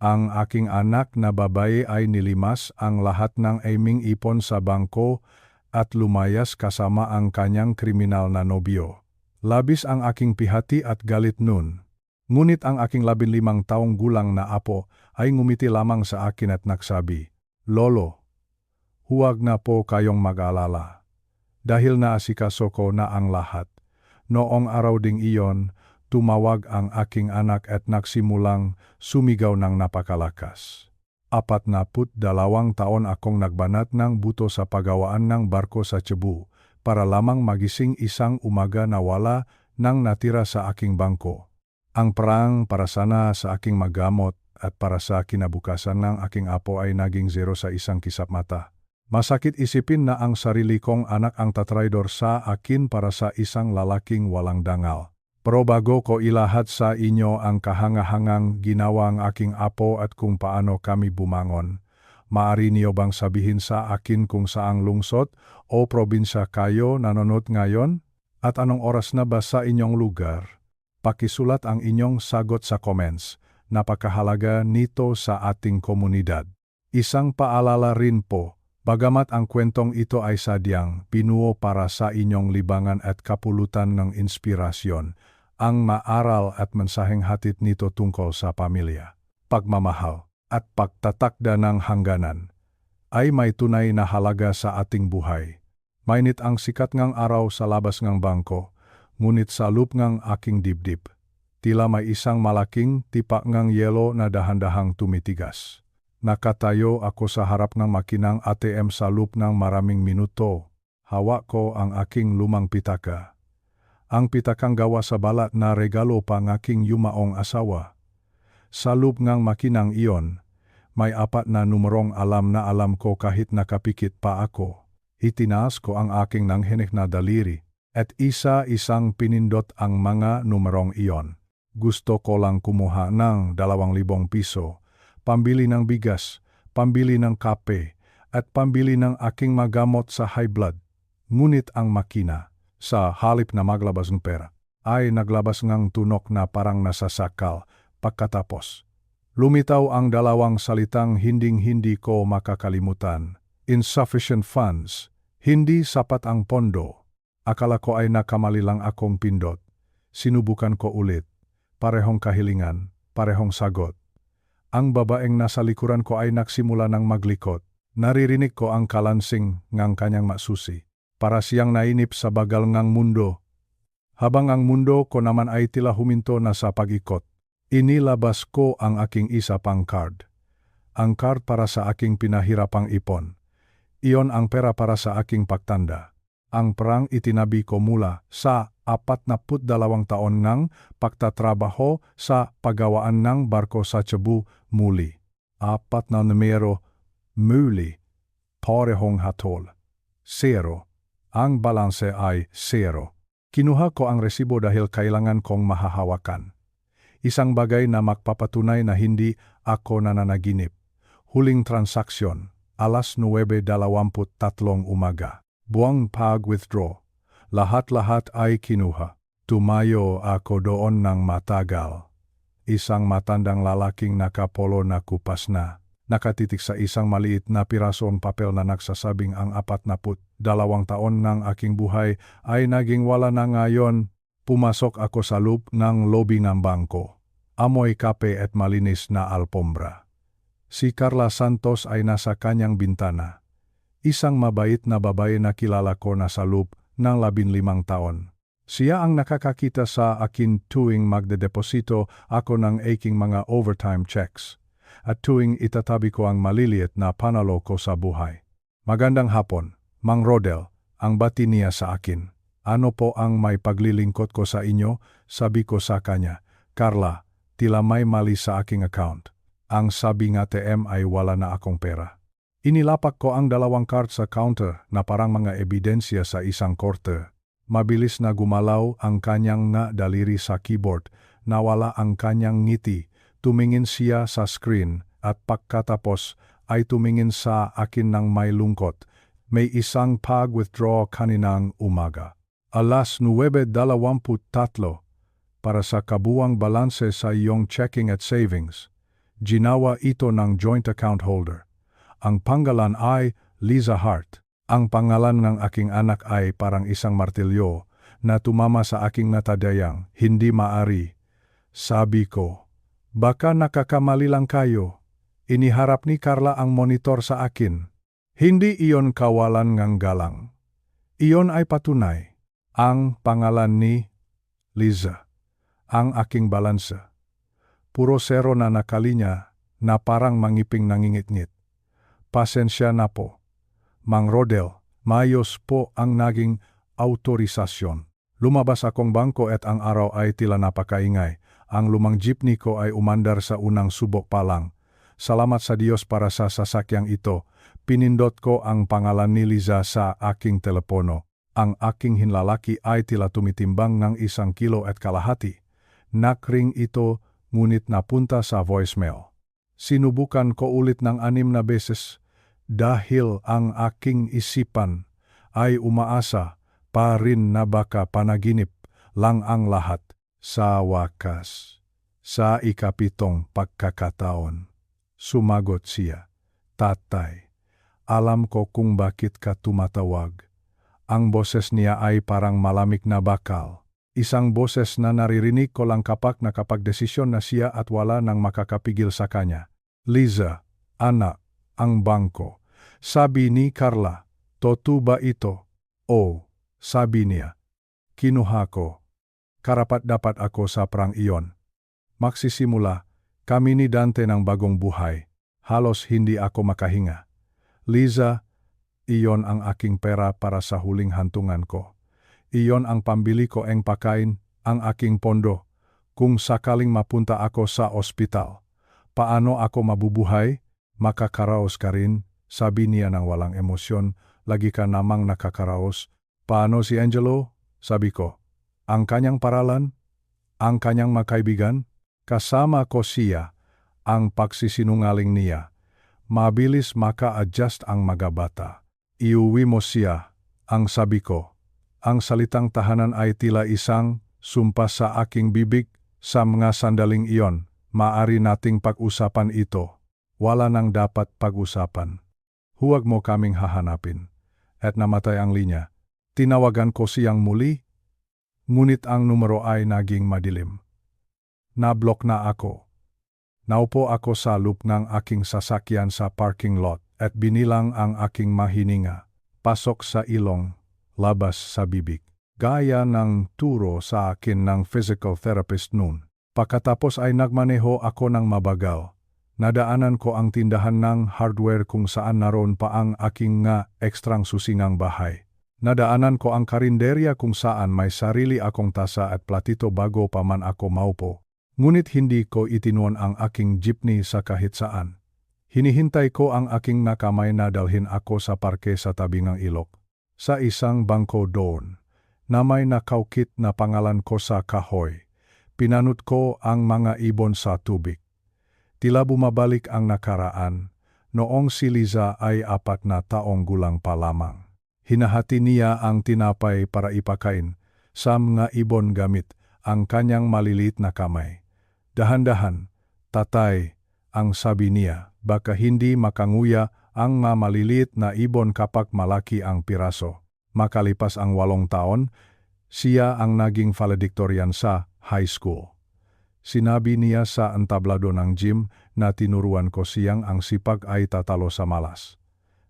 Ang aking anak na babae ay nilimas ang lahat ng aming ipon sa bangko at lumayas kasama ang kanyang kriminal na nobyo. Labis ang aking pihati at galit nun. Ngunit ang aking 15 taong gulang na apo ay ngumiti lamang sa akin at nagsabi, "Lolo, huwag na po kayong mag-alala. Dahil naasikaso ko na ang lahat." Noong araw ding iyon, tumawag ang aking anak at nagsimulang sumigaw ng napakalakas. 42 taon akong nagbanat ng buto sa paggawaan ng barko sa Cebu para lamang magising isang umaga na wala nang natira sa aking bangko. Ang perang para sana sa aking magamot at para sa kinabukasan ng aking apo ay naging zero sa isang kisap mata. Masakit isipin na ang sarili kong anak ang tatraidor sa akin para sa isang lalaking walang dangal. Pero bago ko ilahad sa inyo ang kahangahangang ginawa ng aking apo at kung paano kami bumangon, maaari niyo bang sabihin sa akin kung saang lungsod o probinsya kayo nanonood ngayon? At anong oras na ba sa inyong lugar? Pakisulat ang inyong sagot sa comments. Napakahalaga nito sa ating komunidad. Isang paalala rin po, bagamat ang kwentong ito ay sadyang binuo para sa inyong libangan at kapulutan ng inspirasyon, ang maaral at mensaheng hatid nito tungkol sa pamilya, pagmamahal, at pagtatakda ng hangganan ay may tunay na halaga sa ating buhay. Mainit ang sikat ngang araw sa labas ng bangko, ngunit sa loob ng aking dibdib, tila may isang malaking tipak ng yelo na dahan-dahang tumitigas. Nakatayo ako sa harap ng makinang ATM sa loob ng maraming minuto. Hawak ko ang aking lumang pitaka. Ang pitakang gawa sa balat na regalo pa ng aking yumaong asawa. Sa loob ng makinang iyon, may 4 na numerong alam na alam ko kahit nakapikit pa ako. Itinaas ko ang aking nanghinik na daliri, at isa-isang pinindot ang mga numerong iyon. Gusto ko lang kumuha ng 2,000 piso, pambili ng bigas, pambili ng kape, at pambili ng aking magamot sa high blood. Ngunit ang makina, sa halip na maglabas ng pera, ay naglabas ng tunok na parang nasasakal. Pagkatapos, lumitaw ang 2 salitang hinding-hindi ko makakalimutan. Insufficient funds. Hindi sapat ang pondo. Akala ko ay nakamali lang akong pindot. Sinubukan ko ulit. Parehong kahilingan, parehong sagot. Ang babaeng nasa likuran ko ay nagsimula ng maglikot. Naririnig ko ang kalansing ng kanyang masusi. Para siyang nainip sa bagal ng mundo. Habang ang mundo ko naman ay tila huminto na sa pag-ikot. Inilabas ko ang aking isa pang card. Ang card para sa aking pinahirapang ipon. Iyon ang pera para sa aking pagtanda. Ang perang itinabi ko mula sa 42 taon ng pagtatrabaho sa paggawaan ng barko sa Cebu muli. 4 na numero, muli, parehong hatol. 0. Ang balanse ay 0. Kinuha ko ang resibo dahil kailangan kong mahahawakan. Isang bagay na magpapatunay na hindi ako nananaginip. Huling transaksyon, alas 9:23 umaga. Buwang pag-withdraw. Lahat-lahat ay kinuha. Tumayo ako doon ng matagal. Isang matandang lalaking nakapolo na kupas na. Nakatitik sa isang maliit na pirasong papel na nagsasabing ang 42 taon ng aking buhay ay naging wala na ngayon. Pumasok ako sa loob ng lobby ng bangko. Amoy kape at malinis na alpombra. Si Carla Santos ay nasa kanyang bintana. Isang mabait na babae na kilala ko na sa loob ng 15 taon. Siya ang nakakakita sa akin tuwing magdedeposito ako ng aking mga overtime checks. At tuwing itatabi ko ang maliliit na panalo ko sa buhay. Magandang hapon, Mang Rodel, ang bati niya sa akin. Ano po ang may paglilingkod ko sa inyo? Sabi ko sa kanya. Carla, tila may mali sa aking account. Ang sabi ng ATM ay wala na akong pera. Inilapak ko ang 2 card sa counter na parang mga ebidensya sa isang korte. Mabilis na gumalaw ang kanyang na daliri sa keyboard. Nawala ang kanyang ngiti. Tumingin siya sa screen at pagkatapos ay tumingin sa akin ng may lungkot. May isang pag-withdraw kaninang umaga. Alas 9:23 para sa kabuwang balanse sa iyong checking at savings. Ginawa ito ng joint account holder. Ang pangalan ay Liza Hart. Ang pangalan ng aking anak ay parang isang martilyo na tumama sa aking natadayang, hindi maari. Sabi ko, baka nakakamali lang kayo. Iniharap ni Carla ang monitor sa akin. Hindi iyon kawalan ng galang. Iyon ay patunay. Ang pangalan ni Liza. Ang aking balansa. Puro zero na nakalinya na parang mangiping nangingit-ngit. Pasensya na po. Mang Rodel, mayos po ang naging autorisasyon. Lumabas akong bangko at ang araw ay tila napakaingay. Ang lumang jeepney ko ay umandar sa unang subok pa lang. Salamat sa Diyos para sa sasakyang ito. Pinindot ko ang pangalan ni Liza sa aking telepono. Ang aking hinlalaki ay tila tumitimbang ng 1,5 kilo. Nakring ito, ngunit napunta sa voicemail. Sinubukan ko ulit ng 6 na beses. Dahil ang aking isipan ay umaasa pa rin na baka panaginip lang ang lahat. Sa wakas, sa 7 pagkakataon, sumagot siya, Tatay, alam ko kung bakit ka tumatawag. Ang boses niya ay parang malamig na bakal. Isang boses na naririnig ko lang kapag nakapagdesisyon na siya at wala nang makakapigil sa kanya. Liza, anak, ang bangko. Sabi ni Carla, totoo ba ito? Oh, sabi niya. Kinuha ko. Karapat-dapat ako sa prang iyon. Magsisimula, kami ni Dante ng bagong buhay. Halos hindi ako makahinga. Liza, iyon ang aking pera para sa huling hantungan ko. Iyon ang pambili ko ang pakain, ang aking pondo. Kung sakaling mapunta ako sa ospital, paano ako mabubuhay? Makakaraos ka rin, sabi niya ng walang emosyon, lagi ka namang nakakaraos. Paano si Angelo? Sabi ko. Ang kanyang paralan? Ang kanyang makaibigan? Kasama ko siya, ang pagsisinungaling niya. Mabilis maka-adjust ang mga bata. Iuwi mo siya, ang sabi ko. Ang salitang tahanan ay tila isang sumpa sa aking bibig. Sa mga sandaling iyon, maaari nating pag-usapan ito. Wala nang dapat pag-usapan. Huwag mo kaming hahanapin. At namatay ang linya. Tinawagan ko siyang muli, ngunit ang numero ay naging madilim. Nablok na ako. Naupo ako sa loop ng aking sasakyan sa parking lot at binilang ang aking mahininga. Pasok sa ilong, labas sa bibig. Gaya ng turo sa akin ng physical therapist noon. Pagkatapos ay nagmaneho ako ng mabagal. Nadaanan ko ang tindahan ng hardware kung saan naroon pa ang aking ekstrang susingang bahay. Nadaanan ko ang karinderya kung saan may sarili akong tasa at platito bago pa man ako maupo. Ngunit hindi ko itinuon ang aking jeepney sa kahit saan. Hinihintay ko ang aking nakamay na dalhin ako sa parke sa tabi ng ilog. Sa isang bangko doon, na may nakaukit na pangalan ko sa kahoy. Pinanut ko ang mga ibon sa tubig. Tila bumabalik ang nakaraan, noong si Liza ay 4 na taong gulang pa lamang. Hinahati niya ang tinapay para ipakain sa mga ibon gamit ang kanyang maliliit na kamay. Dahan-dahan, tatay, ang sabi niya, baka hindi makanguya ang mga maliliit na ibon kapag malaki ang piraso. Makalipas ang 8 taon, siya ang naging valedictorian sa high school. Sinabi niya sa entablado ng gym na tinuruan ko siyang ang sipag ay tatalo sa malas.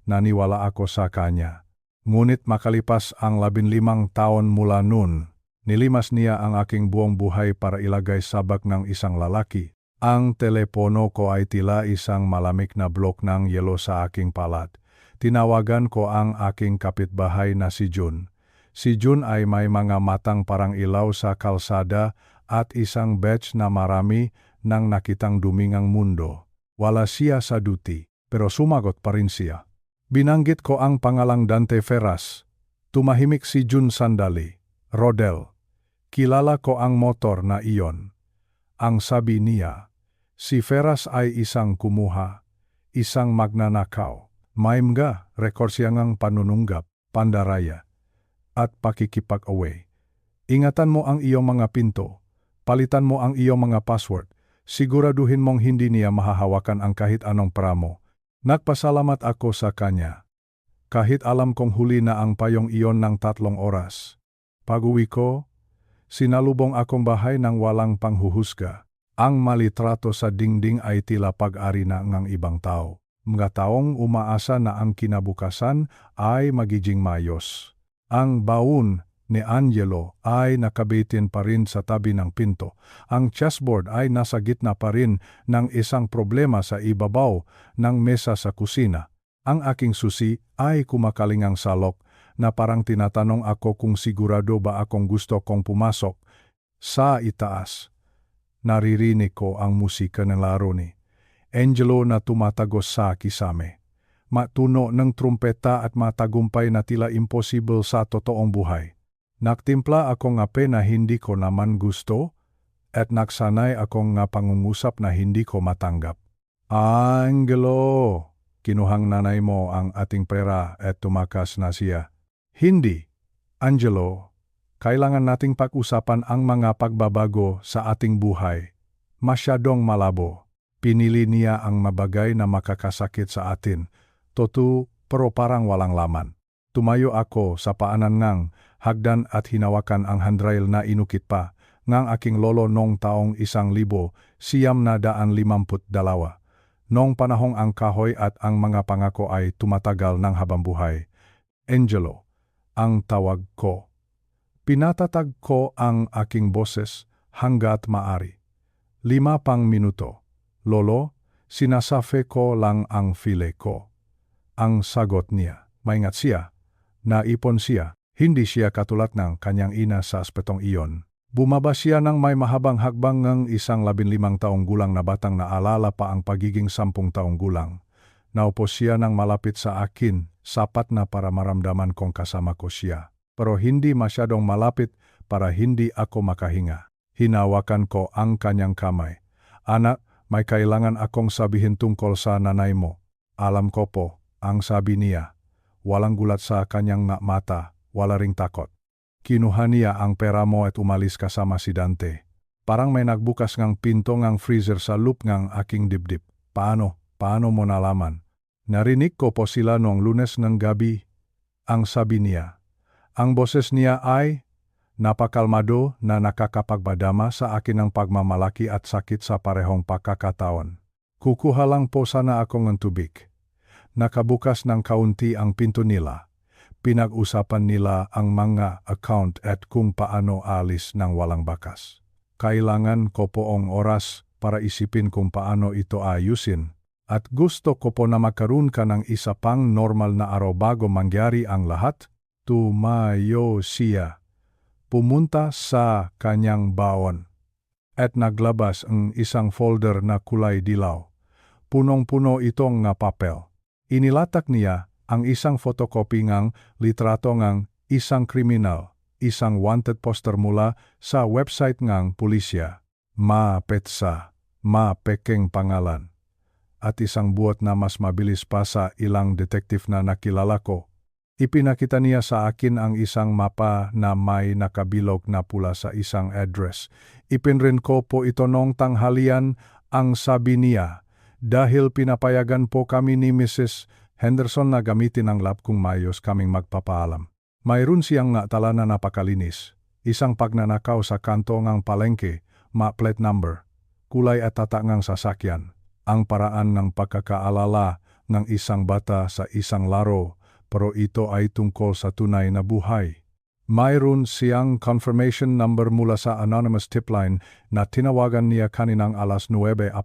Naniwala ako sa kanya. Ngunit makalipas ang 15 taon mula noon, nilimas niya ang aking buong buhay para ilagay sa bag ng isang lalaki. Ang telepono ko ay tila isang malamig na blok ng yelo sa aking palad. Tinawagan ko ang aking kapitbahay na si June. Si June ay may mga matang parang ilaw sa kalsada at isang badge na marami nang nakitang dumingang mundo. Wala siya sa duty, pero sumagot pa rin siya. Binanggit ko ang pangalang Dante Ferraz. Tumahimik si June sandali. Rodel, kilala ko ang motor na iyon. Ang sabi niya, si Ferraz ay isang kumuha, isang magnanakaw. May mga rekord siya ngang panununggap, pandaraya, at pakikipag-away. Ingatan mo ang iyong mga pinto, palitan mo ang iyong mga password, Siguraduhin mong hindi niya mahahawakan ang kahit anong pera mo. Nagpasalamat ako sa kanya. Kahit alam kong huli na ang payong iyon ng 3 oras. Pag-uwi ko, sinalubong akong bahay ng walang panghuhusga. Ang malitrato sa dingding ay tila pag-ari na ng ibang tao. Mga taong umaasa na ang kinabukasan ay magiging mayos. Ang baon ni Angelo ay nakabitin pa rin sa tabi ng pinto. Ang chessboard ay nasa gitna pa rin ng isang problema sa ibabaw ng mesa sa kusina. Ang aking susi ay kumakalingang salok na parang tinatanong ako kung sigurado ba akong gusto kong pumasok. Sa itaas, naririnig ko ang musika ng laro ni Angelo na tumatagos sa kisame. Matuno ng trumpeta at matagumpay na tila imposible sa totoong buhay. Nagtimpla ako ngape na hindi ko naman gusto at nagsanay akong nga pangungusap na hindi ko matanggap. Angelo, kinuhang nanay mo ang ating pera at tumakas na siya. Hindi, Angelo, kailangan nating pag-usapan ang mga pagbabago sa ating buhay. Masyadong malabo. Pinili niya ang mabagay na makakasakit sa atin. Totoo, pero parang walang laman. Tumayo ako sa paanan ngang hagdan at hinawakan ang handrail na inukit pa ngang aking lolo noong taong 1952. Noong panahong ang kahoy at ang mga pangako ay tumatagal ng habang buhay. Angelo, ang tawag ko. Pinatatag ko ang aking boses hanggat maari. 5 pang minuto. Lolo, sinasafe ko lang ang file ko. Ang sagot niya, maingat siya. Naipon siya, hindi siya katulad ng kanyang ina sa aspetong iyon. Bumaba siya ng may mahabang hakbang ng isang 15 taong gulang na batang naalala pa ang pagiging 10 taong gulang. Naupo siya ng malapit sa akin, sapat na para maramdaman kong kasama ko siya. Pero hindi masyadong malapit para hindi ako makahinga. Hinawakan ko ang kanyang kamay. Anak, may kailangan akong sabihin tungkol sa nanay mo. Alam ko po, ang sabi niya. Walang gulat sa kanyang mata, wala ring takot. Kinuha niya ang pera mo at umalis kasama si Dante. Parang may nagbukas ngang pinto ngang freezer sa loop ngang aking dibdib. Paano mo nalaman? Narinig ko po sila noong Lunes ng gabi. Ang sabi niya. Ang boses niya ay napakalmado na nakakapagbadama sa akin ng pagmamalaki at sakit sa parehong pagkakataon. Kukuha lang po sana ako ng tubig. Nakabukas ng kaunti ang pinto nila. Pinag-usapan nila ang mga account at kung paano alis ng walang bakas. Kailangan ko poong oras para isipin kung paano ito ayusin. At gusto ko po na magkaroon ka ng isa pang normal na araw bago mangyari ang lahat. Tumayo siya. Pumunta sa kanyang baon at naglabas ang isang folder na kulay dilaw. Punong-puno itong nga papel. Inilatak niya ang isang photocopy ngang litrato ngang isang kriminal, isang wanted poster mula sa website ngang pulisya. Petsa, peking pangalan. At isang buot na mas mabilis pa sa ilang detective na nakilala ko. Ipinakita niya sa akin ang isang mapa na may nakabilog na pula sa isang address. Ipinrin ko po ito noong tanghalian, ang sabi niya, dahil pinapayagan po kami ni Mrs. Henderson na gamitin ang lab kung mayos kaming magpapaalam. Mayroon siyang natala na napakalinis, isang pagnanakaw sa kanto ngang palengke, plate number, kulay at tatak ngang sasakyan, ang paraan ng pagkakaalala ng isang bata sa isang laro, pero ito ay tungkol sa tunay na buhay. Mayroon siyang confirmation number mula sa anonymous tipline na tinawagan niya kaninang alas 9:45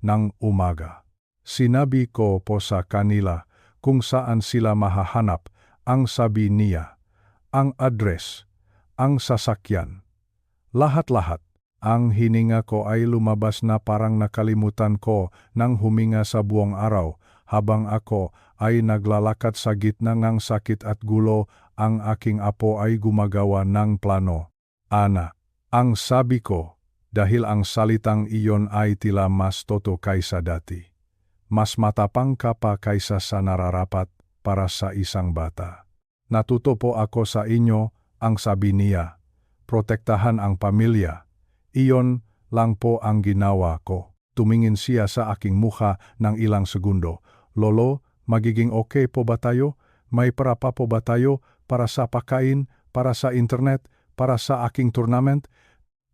ng umaga. Sinabi ko po sa kanila kung saan sila mahahanap, ang sabi niya, ang address, ang sasakyan. Lahat-lahat. Ang hininga ko ay lumabas na parang nakalimutan ko nang huminga sa buong araw habang ako ay naglalakad sa gitna ng sakit at gulo. Ang aking apo ay gumagawa ng plano. Ana, ang sabi ko, dahil ang salitang iyon ay tila mas toto kaysa dati. Mas matapang ka pa kaysa sa nararapat para sa isang bata. Natuto po ako sa inyo, ang sabi niya. Protektahan ang pamilya. Iyon lang po ang ginawa ko. Tumingin siya sa aking mukha ng ilang segundo. Lolo, magiging okay po ba tayo? May para pa po ba tayo para sa pagkain, para sa internet, para sa aking tournament?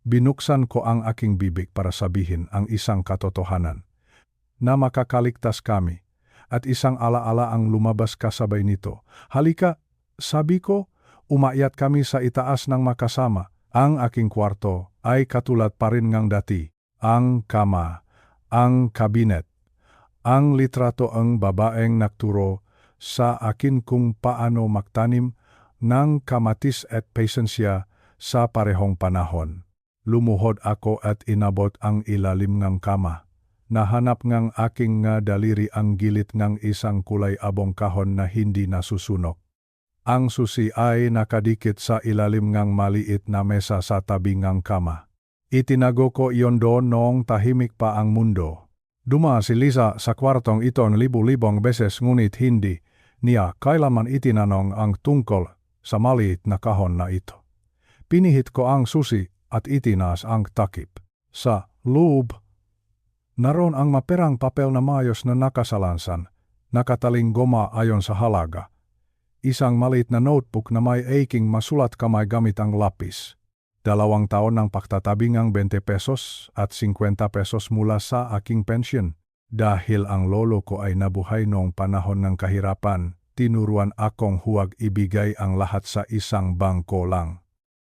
Binuksan ko ang aking bibig para sabihin ang isang katotohanan na makakaligtas kami. At isang alaala ang lumabas kasabay nito. Halika, sabi ko, umakyat kami sa itaas ng makasama. Ang aking kwarto ay katulad pa rin ngang dati. Ang kama, ang kabinet, ang litrato ang babaeng nagturo sa akin kung paano magtanim ng kamatis at pasensya sa parehong panahon. Lumuhod ako at inabot ang ilalim ng kama. Nahanap ngang aking nga daliri ang gilid ng isang kulay abong kahon na hindi nasusunog. Ang susi ay nakadikit sa ilalim ngang maliit na mesa sa tabi ngang kama. Itinago ko iyon doon noong tahimik pa ang mundo. Duma si Lisa sa kwartong iton libu-libong beses ngunit hindi niya kailanman itinanong ang tungkol sa maliit na kahon na ito. Pinihit ko ang susi at itinas ang takip. Sa loob, naroon ang maperang papel na mayos na nakasalansan, nakataling goma ayon sa halaga. Isang maliit na notebook na may aking masulat kamay gamit ang lapis. 2 taon ng pagtatabi ng 20 pesos at 50 pesos mula sa aking pensyon. Dahil ang lolo ko ay nabuhay noong panahon ng kahirapan, tinuruan akong huwag ibigay ang lahat sa isang bangko lang.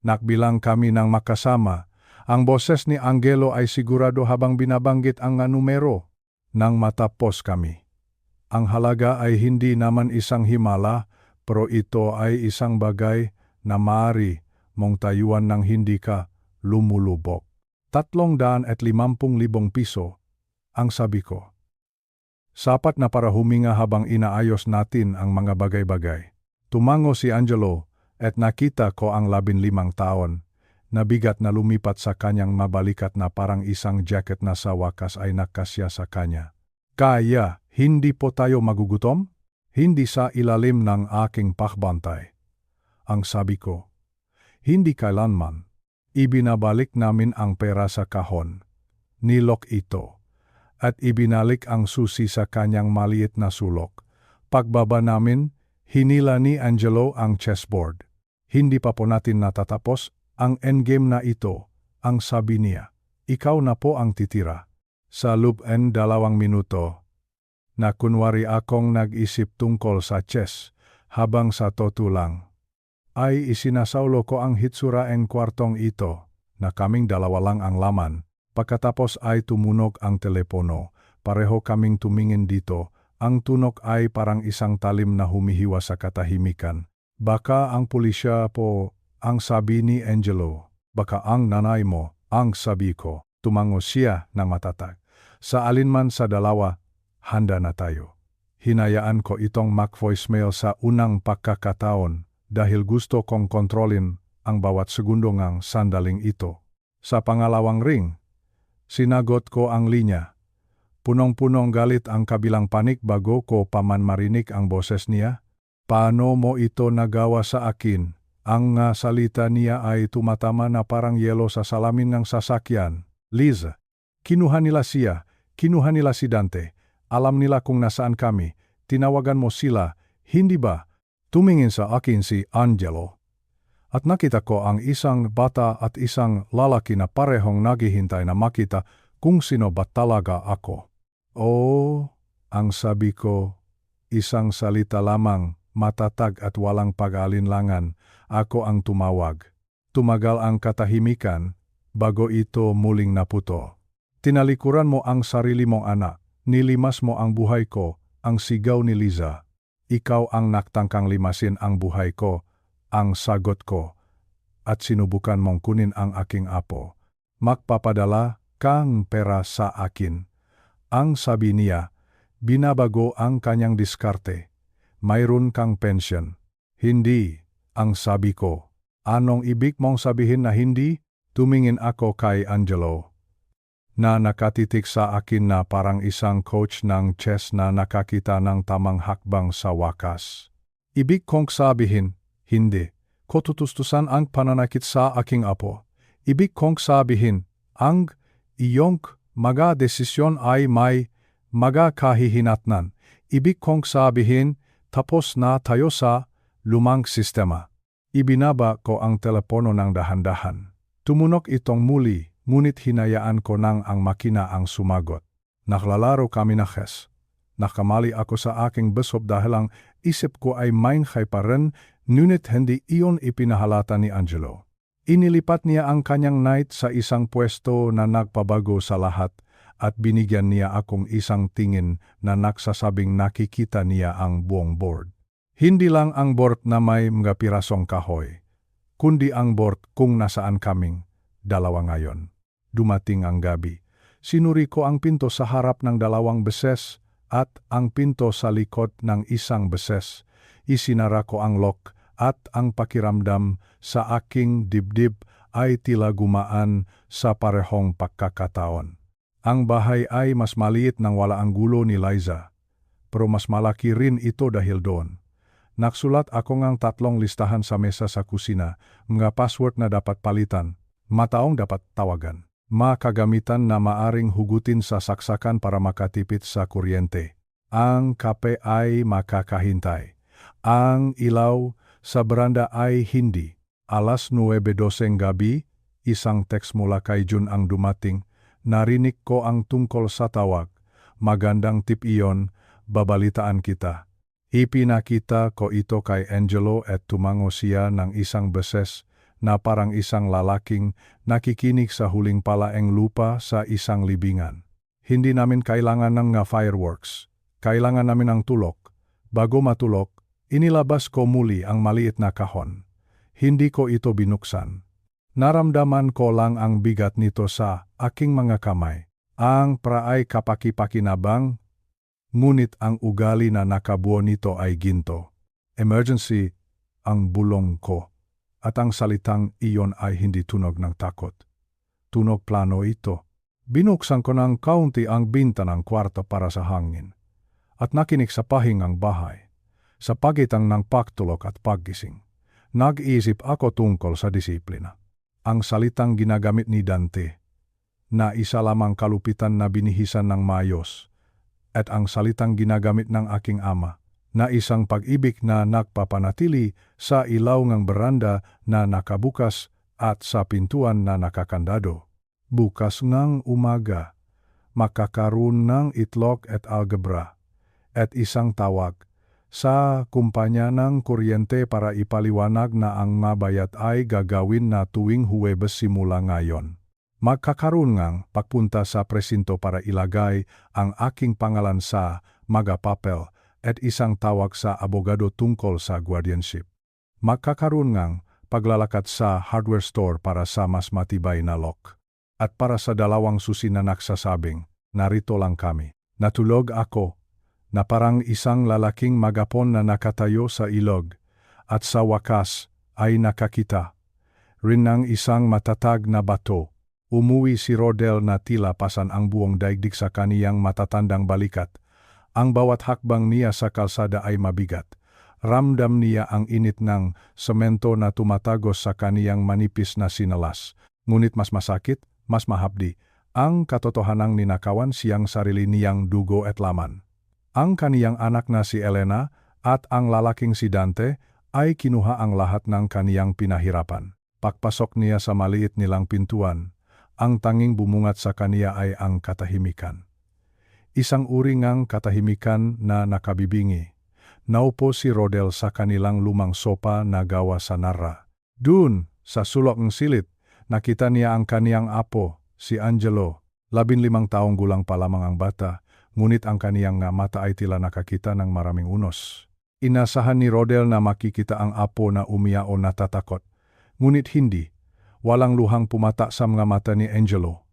Nakbilang kami ng makasama. Ang boses ni Angelo ay sigurado habang binabanggit ang numero. Nang matapos kami. Ang halaga ay hindi naman isang himala, pero ito ay isang bagay na maaari mong tayuan ng hindi ka lumulubok. 350,000 piso, ang sabi ko. Sapat na para huminga habang inaayos natin ang mga bagay-bagay. Tumango si Angelo at nakita ko ang 15 taon. Nabigat na lumipat sa kanyang mabalikat na parang isang jacket na sa wakas ay nakasya sa kanya. Kaya, hindi po tayo magugutom? Hindi sa ilalim ng aking pakbantay. Ang sabi ko, hindi kailanman. Ibinabalik namin ang pera sa kahon. Nilok ito. At ibinalik ang susi sa kanyang maliit na sulok. Pagbaba namin, hinila ni Angelo ang chessboard. Hindi pa po natin natatapos ang endgame na ito, ang sabi niya. Ikaw na po ang titira. Sa loob ng 2 minuto, na kunwari akong nag-isip tungkol sa chess, habang sa totoo lang, ay isinasaulo ko ang hitsura ng kwartong ito, na kaming 2 lang ang laman. Pagkatapos ay tumunog ang telepono. Pareho kaming tumingin dito. Ang tunog ay parang isang talim na humihiwa sa katahimikan. Baka ang pulisya po, ang sabi ni Angelo. Baka ang nanay mo, ang sabi ko. Tumango siya ng matatag. Sa alinman sa 2, handa na tayo. Hinayaan ko itong mag-voicemail sa unang pagkakataon dahil gusto kong kontrolin ang bawat segundo ng sandaling ito. Sa pangalawang ring, sinagot ko ang linya. Punong-punong galit ang kabilang panik bago ko paman marinig ang boses niya. Paano mo ito nagawa sa akin? Ang salita niya ay tumatama na parang yelo sa salamin ng sasakyan. Liz, kinuha nila siya, kinuha nila si Dante. Alam nila kung nasaan kami. Tinawagan mo sila, hindi ba? Tumingin sa akin si Angelo. At nakita ko ang isang bata at isang lalaki na parehong naghihintay na makita kung sino ba talaga ako. Oh, ang sabi ko, isang salita lamang, matatag at walang pag-alinlangan, ako ang tumawag. Tumagal ang katahimikan, bago ito muling naputo. Tinalikuran mo ang sarili mong anak, nilimas mo ang buhay ko, ang sigaw ni Liza. Ikaw ang naktangkang limasin ang buhay ko, ang sagot ko, at sinubukan mong kunin ang aking apo. Magpapadala kang pera sa akin. Ang sabi niya, binabago ang kanyang diskarte. Mayroon kang pensyon. Hindi, ang sabi ko. Anong ibig mong sabihin na hindi? Tumingin ako kay Angelo, na nakatitik sa akin na parang isang coach ng chess na nakakita ng tamang hakbang sa wakas. Ibig kong sabihin, hindi. Ko tutustusan ang pananakit sa aking apo. Ibig kong sabihin, ang iyong mga desisyon ay may mga kahihinatnan. Ibig kong sabihin, tapos na tayo sa lumang sistema. Ibinaba ko ang telepono ng dahan-dahan. Tumunok itong muli, ngunit hinayaan ko nang ang makina ang sumagot. Naklalaro kami na chess. Nakamali ako sa aking besob dahil ang isip ko ay mainhay pa rin, ngunit hindi iyon ipinahalata ni Angelo. Inilipat niya ang kanyang knight sa isang pwesto na nagpabago sa lahat at binigyan niya akong isang tingin na nagsasabing nakikita niya ang buong board. Hindi lang ang board na may mga pirasong kahoy, kundi ang board kung nasaan kaming dalawa ngayon. Dumating ang gabi. Sinuri ko ang pinto sa harap ng 2 beses at ang pinto sa likod ng 1 beses. Isinara ko ang lock at ang pakiramdam sa aking dibdib ay tila gumaan sa parehong pagkakataon. Ang bahay ay mas maliit nang wala ang gulo ni Liza, pero mas malaki rin ito dahil doon. Nagsulat ako ng 3 listahan sa mesa sa kusina, mga password na dapat palitan, mataong dapat tawagan. Makagamitan na maaring hugutin sa saksakan para makatipid sa kuryente. Ang kape ay makakahintay. Ang ilaw sa beranda ay hindi. Alas 9:12 gabi, isang text mula kay Jun ang dumating. Narinig ko ang tungkol sa tawag. Magandang tip iyon, babalitaan kita. Ipinakita ko ito kay Angelo at tumango siya ng 1 beses na parang isang lalaking nakikinig sa huling palaeng lupa sa isang libingan. Hindi namin kailangan ng fireworks. Kailangan namin ng tulok. Bago matulok, inilabas ko muli ang maliit na kahon. Hindi ko ito binuksan. Naramdaman ko lang ang bigat nito sa aking mga kamay. Ang pra ay kapaki-pakinabang, ngunit ang ugali na nakabuo nito ay ginto. Emergency ang bulong ko. At ang salitang iyon ay hindi tunog ng takot. Tunog plano ito. Binuksan ko ng kaunti ang binta ng kwarto para sa hangin. At nakinig sa pahingang bahay. Sa pagitan ng pagtulog at paggising, nag-iisip ako tungkol sa disiplina. Ang salitang ginagamit ni Dante, na isa lamang kalupitan na binihisan ng mayos, at ang salitang ginagamit ng aking ama, na isang pag-ibig na nagpapanatili sa ilaw ng beranda na nakabukas at sa pintuan na nakakandado. Bukas ng umaga, makakaroon ng itlog at algebra, at isang tawag sa kumpanya ng kuryente para ipaliwanag na ang mabayad ay gagawin na tuwing Huwebes simula ngayon. Magkakaroon ng pagpunta sa presinto para ilagay ang aking pangalan sa mga papel at isang tawag sa abogado tungkol sa guardianship. Magkakaroon ng paglalakad sa hardware store para sa mas matibay na lock. At para sa 2 susi na nagsasabing, narito lang kami. Natulog ako, na parang isang lalaking magapon na nakatayo sa ilog, at sa wakas ay nakakita rin ng isang matatag na bato. Umuwi si Rodel na tila pasan ang buong daigdig sa kaniyang matatandang balikat. Ang bawat hakbang niya sa kalsada ay mabigat. Ramdam niya ang init ng semento na tumatagos sa kaniyang manipis na sinalas. Ngunit mas masakit, mas mahapdi, ang katotohanang ninakawan siyang sarili niyang dugo at laman. Ang kaniyang anak na si Elena at ang lalaking si Dante ay kinuha ang lahat ng kaniyang pinahirapan. Pagpasok niya sa maliit nilang pintuan, ang tanging bumungat sa kaniya ay ang katahimikan. Isang uri ngang katahimikan na nakabibingi. Naupo si Rodel sa kanilang lumang sopa na gawa sa nara. Doon, sa sulok ng silid, nakita niya ang kaniyang apo, si Angelo. 15 taong gulang pa lamang ang bata, ngunit ang kaniyang mata ay tila nakakita ng maraming unos. Inasahan ni Rodel na makikita ang apo na umiyak o natatakot. Ngunit hindi. Walang luhang pumata sa mga mata ni Angelo.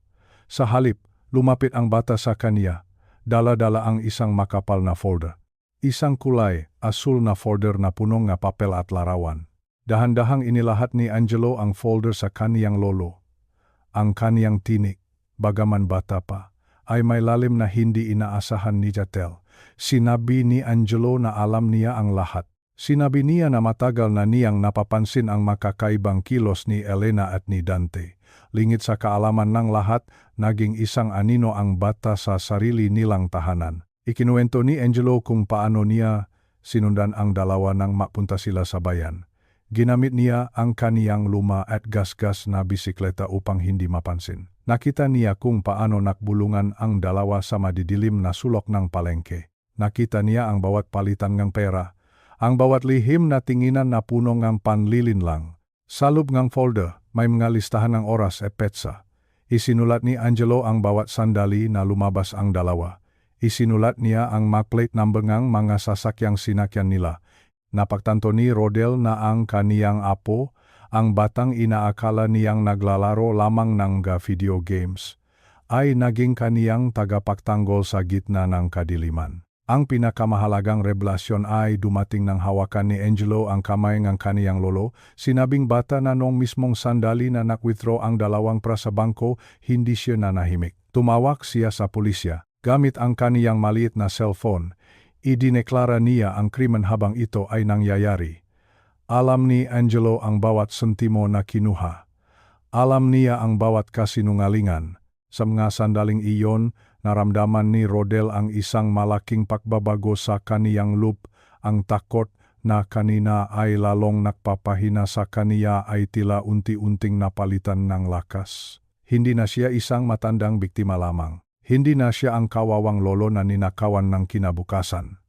Sa halip, lumapit ang bata sa kaniya. Dala-dala ang isang makapal na folder. Isang kulay, asul na folder na punong ng papel at larawan. Dahan-dahang inilahat ni Angelo ang folder sa kaniyang lolo. Ang kaniyang tinik, bagaman bata pa, ay may lalim na hindi inaasahan ni Jatel. Sinabi ni Angelo na alam niya ang lahat. Sinabi niya na matagal na niyang napapansin ang makakaibang kilos ni Elena at ni Dante. Lingid sa kaalaman ng lahat naging isang anino ang bata sa sarili nilang tahanan. Ikinuwento ni Angelo kung paano niya sinundan ang dalawa nang mapunta sila sa bayan. Ginamit niya ang kaniyang luma at gas-gas na bisikleta upang hindi mapansin. Nakita niya kung paano nakbulungan ang dalawa sa madidilim na sulok ng palengke. Nakita niya ang bawat palitan ng pera, ang bawat lihim na tinginan na puno ng panlilinlang. Sa loob ng folder, may mga listahan ng oras at petsa. Isinulat ni Angelo ang bawat sandali na lumabas ang dalawa. Isinulat niya ang plate number ng mga sasakyang sinakyan nila. Napagtanto ni Rodel na ang kaniyang apo, ang batang inaakala niyang naglalaro lamang ng video games, ay naging kaniyang tagapagtanggol sa gitna ng kadiliman. Ang pinakamahalagang revelasyon ay dumating ng hawakan ni Angelo ang kamay ng kaniyang lolo. Sinabing bata na noong mismong sandali na nak-withdraw ang dalawang pra sa bangko, hindi siya nanahimik. Tumawag siya sa pulisya. Gamit ang kaniyang maliit na cellphone, idineklara niya ang krimen habang ito ay nangyayari. Alam ni Angelo ang bawat sentimo na kinuha. Alam niya ang bawat kasinungalingan. Sa mga sandaling iyon, naramdaman ni Rodel ang isang malaking pagbabago sa kaniyang loop. Ang takot na kanina ay lalong nagpapahina sa kaniya ay tila unti-unting napalitan ng lakas. Hindi na siya isang matandang biktima lamang. Hindi na siya ang kawawang lolo na ninakawan ng kinabukasan.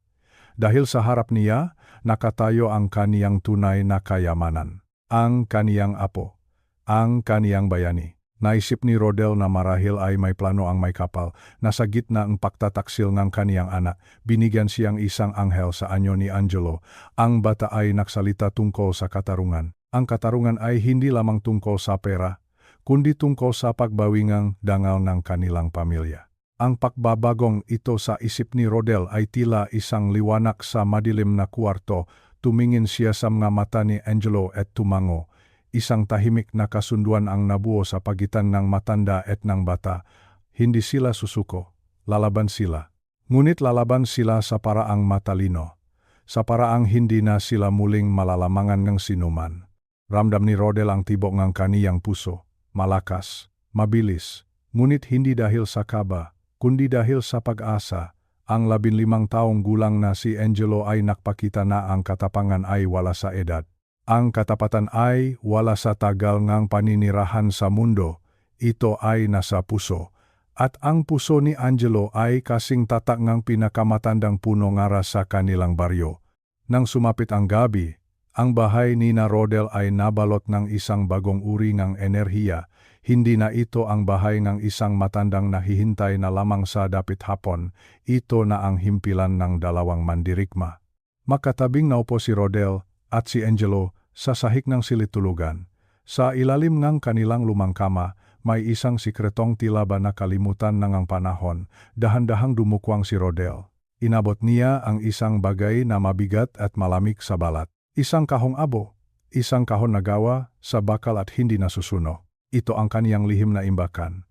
Dahil sa harap niya, nakatayo ang kaniyang tunay na kayamanan. Ang kaniyang apo. Ang kaniyang bayani. Naisip ni Rodel na marahil ay may plano ang may kapal. Nasa gitna ang pagtataksil ng kaniyang anak. Binigyan siyang isang anghel sa anyo ni Angelo. Ang bata ay nagsalita tungkol sa katarungan. Ang katarungan ay hindi lamang tungkol sa pera, kundi tungkol sa pagbawingang dangal ng kanilang pamilya. Ang pagbabagong ito sa isip ni Rodel ay tila isang liwanag sa madilim na kwarto. Tumingin siya sa mga mata ni Angelo at tumango. Isang tahimik na kasunduan ang nabuo sa pagitan ng matanda at ng bata. Hindi sila susuko, lalaban sila. Ngunit lalaban sila sa paraang matalino. Sa paraang hindi na sila muling malalamangan ng sinuman. Ramdam ni Rodel ang tibok ng kaniyang puso. Malakas, mabilis, ngunit hindi dahil sa kaba, kundi dahil sa pag-asa. Ang 15 taong gulang na si Angelo ay nakpakita na ang katapangan ay wala sa edad. Ang katapatan ay wala sa tagal ngang paninirahan sa mundo, ito ay nasa puso. At ang puso ni Angelo ay kasing tatak ngang pinakamatandang puno ngara sa kanilang baryo. Nang sumapit ang gabi, ang bahay ni na Rodel ay nabalot ng isang bagong uri ng enerhiya. Hindi na ito ang bahay ng isang matandang nahihintay na lamang sa dapit hapon, ito na ang himpilan ng dalawang mandirigma. Makatabing naupo si Rodel at si Angelo sa sahig ng silid-tulugan. Sa ilalim ng kanilang lumang kama, may isang sikretong tila ba nakalimutan ng ang panahon. Dahan-dahang dumukwang si Rodel. Inabot niya ang isang bagay na mabigat at malamig sa balat. Isang kahong abo, isang kahon na gawa sa bakal at hindi nasusuno. Ito ang kaniyang lihim na imbakan.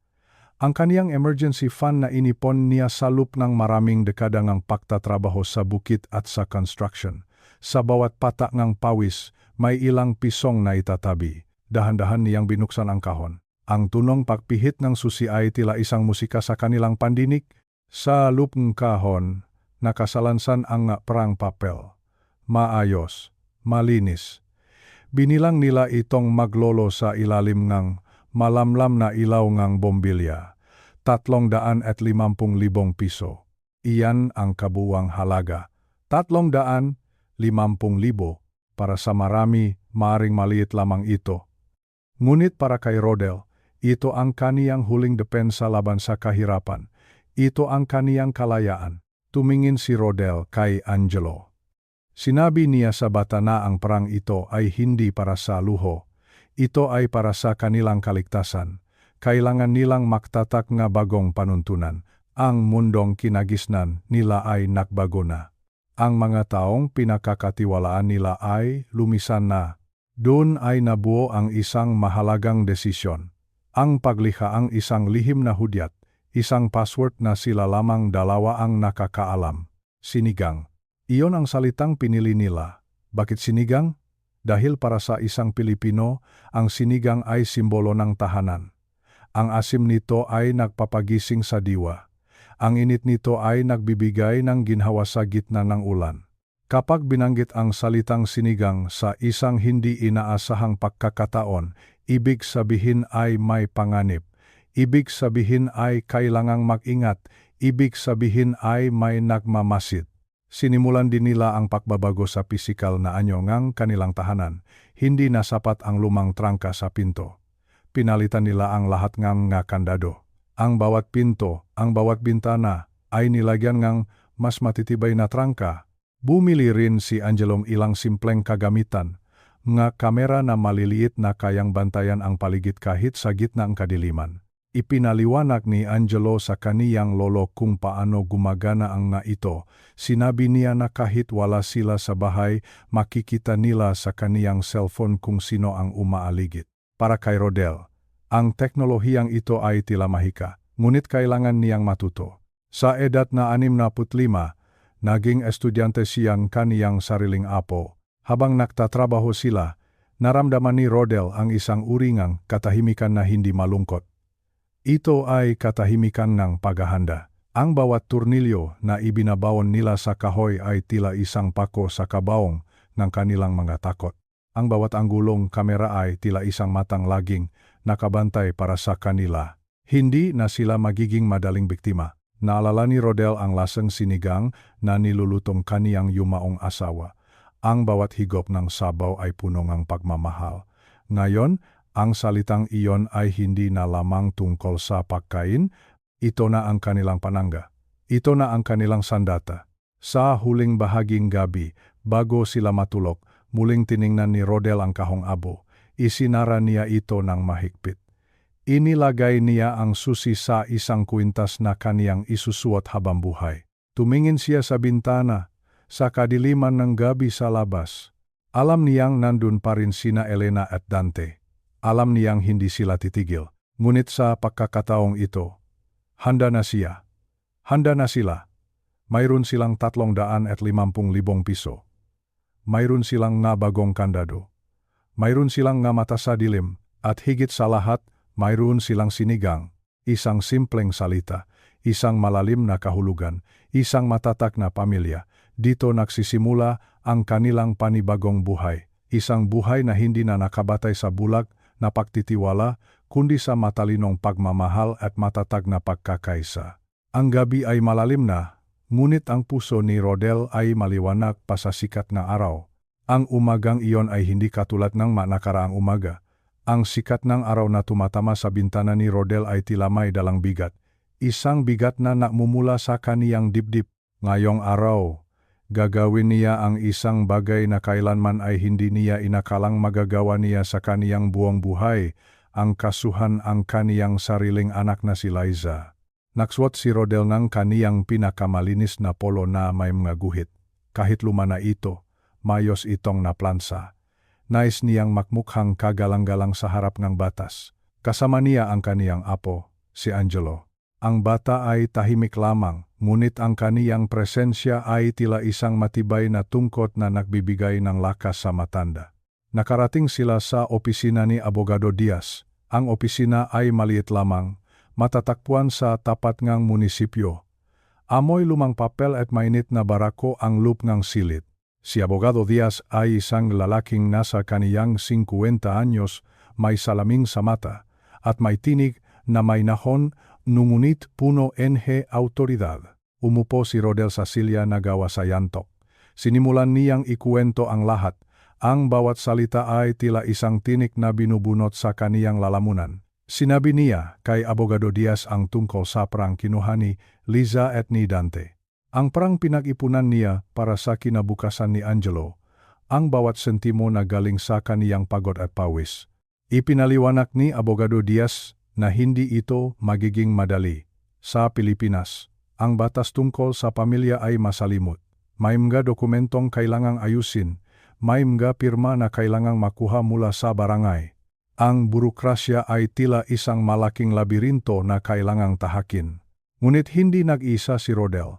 Ang kaniyang emergency fund na inipon niya sa loob ng maraming dekada ng pagtatrabaho sa bukid at sa construction. Sa bawat patak ng pawis, may ilang pisong na itatabi. Dahan-dahan niyang binuksan ang kahon. Ang tunong pagpihit ng susi ay tila isang musika sa kanilang pandinig. Sa loob ng kahon, nakasalansan ang perang papel. Maayos, malinis. Binilang nila itong maglolo sa ilalim ng malamlam na ilaw ng bombilya. 350,000 piso. Iyan ang kabuwang halaga. 350,000 para sa marami, maaring maliit lamang ito. Ngunit para kay Rodel, ito ang kaniyang huling depensa laban sa kahirapan. Ito ang kaniyang kalayaan. Tumingin si Rodel kay Angelo. Sinabi niya sa bata na ang perang ito ay hindi para sa luho. Ito ay para sa kanilang kaligtasan. Kailangan nilang maktatak nga bagong panuntunan. Ang mundong kinagisnan nila ay nakbago na. Ang mga taong pinakakatiwalaan nila ay lumisan na. Doon ay nabuo ang isang mahalagang desisyon. Ang paglikha ang isang lihim na hudyat, isang password na sila lamang dalawa ang nakakaalam. Sinigang. Iyon ang salitang pinili nila. Bakit sinigang? Dahil para sa isang Pilipino, ang sinigang ay simbolo ng tahanan. Ang asim nito ay nagpapagising sa diwa. Ang init nito ay nagbibigay ng ginhawa sa gitna ng ulan. Kapag binanggit ang salitang sinigang sa isang hindi inaasahang pagkakataon, ibig sabihin ay may panganib. Ibig sabihin ay kailangang mag-ingat. Ibig sabihin ay may nagmamasid. Sinimulan din nila ang pagbabago sa pisikal na anyo ng kanilang tahanan. Hindi na sapat ang lumang trangka sa pinto. Pinalitan nila ang lahat ng kandado. Ang bawat pinto, ang bawat bintana ay nilagyan ng mas matitibay na trangka. Bumili rin si Angelong ilang simpleng kagamitan, kamera na maliliit na kayang bantayan ang paligid kahit sa gitna ng kadiliman. Ipinaliwanag ni Angelo sa kaniyang lolo kung paano gumagana ang ito. Sinabi niya na kahit wala sila sa bahay, makikita nila sa kaniyang cellphone kung sino ang umaaligid. Para kay Rodel, ang teknolohiyang ito ay tila mahika, ngunit kailangan niyang matuto. Sa edad na 65, naging estudyante siyang kaniyang sariling apo. Habang nagtatrabaho sila, naramdaman ni Rodel ang isang uringang katahimikan na hindi malungkot. Ito ay katahimikan ng paghahanda. Ang bawat turnilyo na ibinabawon nila sa kahoy ay tila isang pako sa kabaong ng kanilang mga takot. Ang bawat anggulong kamera ay tila isang matang laging nakabantay para sa kanila. Hindi na sila magiging madaling biktima. Naalala ni Rodel ang lasang sinigang na nilulutong kaniyang yumaong asawa. Ang bawat higop ng sabaw ay puno ng pagmamahal. Ngayon, ang salitang iyon ay hindi na lamang tungkol sa pagkain, ito na ang kanilang panangga. Ito na ang kanilang sandata. Sa huling bahaging gabi, bago sila matulog, muling tiningnan ni Rodel ang kahong abo. Isinara niya ito ng mahigpit. Inilagay niya ang susi sa isang kwintas na kaniyang isusuot habang buhay. Tumingin siya sa bintana, sa kadiliman ng gabi sa labas. Alam niyang nandun pa rin sina Elena at Dante. Alam niyang hindi sila titigil. Ngunit sa pagkakataong ito, handa na siya. Handa na sila. Mayroon silang 350,000 piso. Mayroon silang nabagong kandado. Mayroon silang mata sa dilim, at higit sa lahat, mayroon silang sinigang, isang simpleng salita, isang malalim na kahulugan, isang matatak na pamilya. Dito nagsisimula ang kanilang panibagong buhay, isang buhay na hindi na nakabatay sa bulag na pagtitiwala, kundi sa matalinong pagmamahal at matatag na pagkakaisa. Ang gabi ay malalim na, ngunit ang puso ni Rodel ay maliwanag pa sa sikat ng araw. Ang umagang iyon ay hindi katulad ng nakaraang umaga. Ang sikat ng araw na tumatama sa bintana ni Rodel ay tila may dalang bigat. Isang bigat na nakmumula sa kaniyang dibdib. Ngayong araw, gagawin niya ang isang bagay na kailanman ay hindi niya inakalang magagawa niya sa kaniyang buong buhay, ang kasuhan ang kaniyang sariling anak na si Liza. Nagsuot si Rodel ng kaniyang pinakamalinis na polo na may mga guhit. Kahit luma na ito, mayos itong naplansa. Nais niyang makmukhang kagalang-galang sa harap ng batas. Kasama niya ang kaniyang apo, si Angelo. Ang bata ay tahimik lamang, ngunit ang kaniyang presensya ay tila isang matibay na tungkot na nagbibigay ng lakas sa matanda. Nakarating sila sa opisina ni Abogado Diaz. Ang opisina ay maliit lamang, matatakpuan sa tapat ng munisipyo. Amoy lumang papel at mainit na barako ang loop ng silid. Si Abogado Diaz ay isang lalaking nasa kaniyang 50 anyos, may salamin sa mata, at may tinig na may nahon, ngunit puno ng autoridad. Umupo si Rodel sa silya na gawa sa yantok. Sinimulan niyang ikuwento ang lahat. Ang bawat salita ay tila isang tinik na binubunot sa kaniyang lalamunan. Sinabi niya kay Abogado Diaz ang tungkol sa perang kinuha ni Liza at ni Dante. Ang perang pinag-ipunan niya para sa kinabukasan ni Angelo, ang bawat sentimo na galing sa kaniyang pagod at pawis. Ipinaliwanag ni Abogado Diaz na hindi ito magiging madali. Sa Pilipinas, ang batas tungkol sa pamilya ay masalimot. May mga dokumentong kailangang ayusin, may mga pirma na kailangang makuha mula sa barangay. Ang burokrasya ay tila isang malaking labirinto na kailangang tahakin. Ngunit hindi nag-isa si Rodel.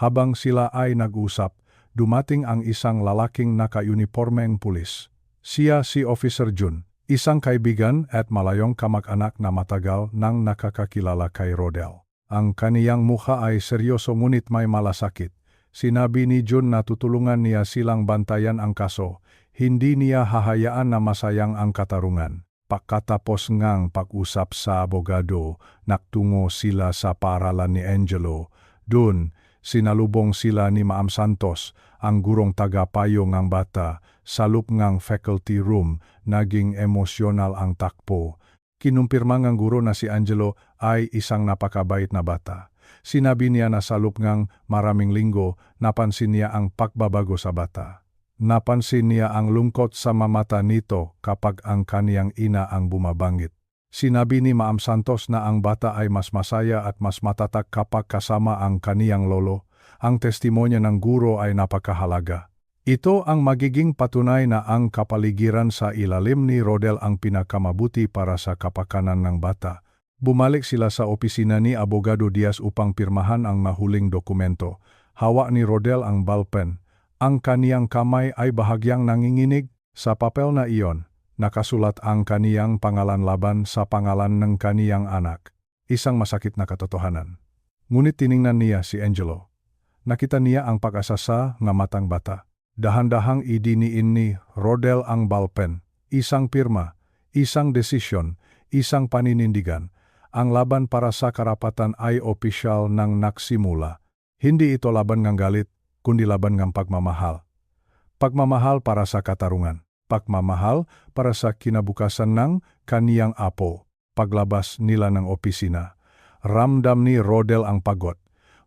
Habang sila ay nag-usap, dumating ang isang lalaking naka-uniformeng pulis. Siya si Officer Jun, Isang kaibigan at malayong kamag-anak na matagal nang nakakakilala kay Rodel. Ang kaniyang mukha ay seryoso ngunit may malasakit. Sinabi ni June na tutulungan niya silang bantayan ang kaso. Hindi niya hahayaan na masayang ang katarungan. Pagkatapos ngang pag-usap sa abogado, naktungo sila sa paaralan ni Angelo. Doon, sinalubong sila ni Maam Santos, ang gurong tagapayo ngang bata, sa loob ngang faculty room. Naging emosyonal ang takpo. Kinumpirma ngang guro na si Angelo ay isang napakabait na bata. Sinabi niya na sa loob ngang maraming linggo, napansin niya ang pagbabago sa bata. Napansin niya ang lungkot sa mamata nito kapag ang kaniyang ina ang bumabanggit. Sinabi ni Maam Santos na ang bata ay mas masaya at mas matatak kapag kasama ang kaniyang lolo. Ang testimonya ng guro ay napakahalaga. Ito ang magiging patunay na ang kapaligiran sa ilalim ni Rodel ang pinakamabuti para sa kapakanan ng bata. Bumalik sila sa opisina ni Abogado Diaz upang pirmahan ang mahuling dokumento. Hawak ni Rodel ang ballpen. Ang kaniyang kamay ay bahagyang nanginginig. Sa papel na iyon, nakasulat ang kaniyang pangalan laban sa pangalan ng kaniyang anak. Isang masakit na katotohanan. Ngunit tiningnan niya si Angelo. Nakita niya ang pag-asasa ng matang bata. Dahan-dahang idiniin ni Rodel ang ballpen. Isang pirma, isang desisyon, isang paninindigan. Ang laban para sa karapatan ay opisyal nang nagsimula. Hindi ito laban ng galit, kundi laban ng pagmamahal. Pagmamahal para sa katarungan. Pagmamahal para sa kinabukasan ng kaniyang apo. Paglabas nila ng opisina, ramdam ni Rodel ang pagod.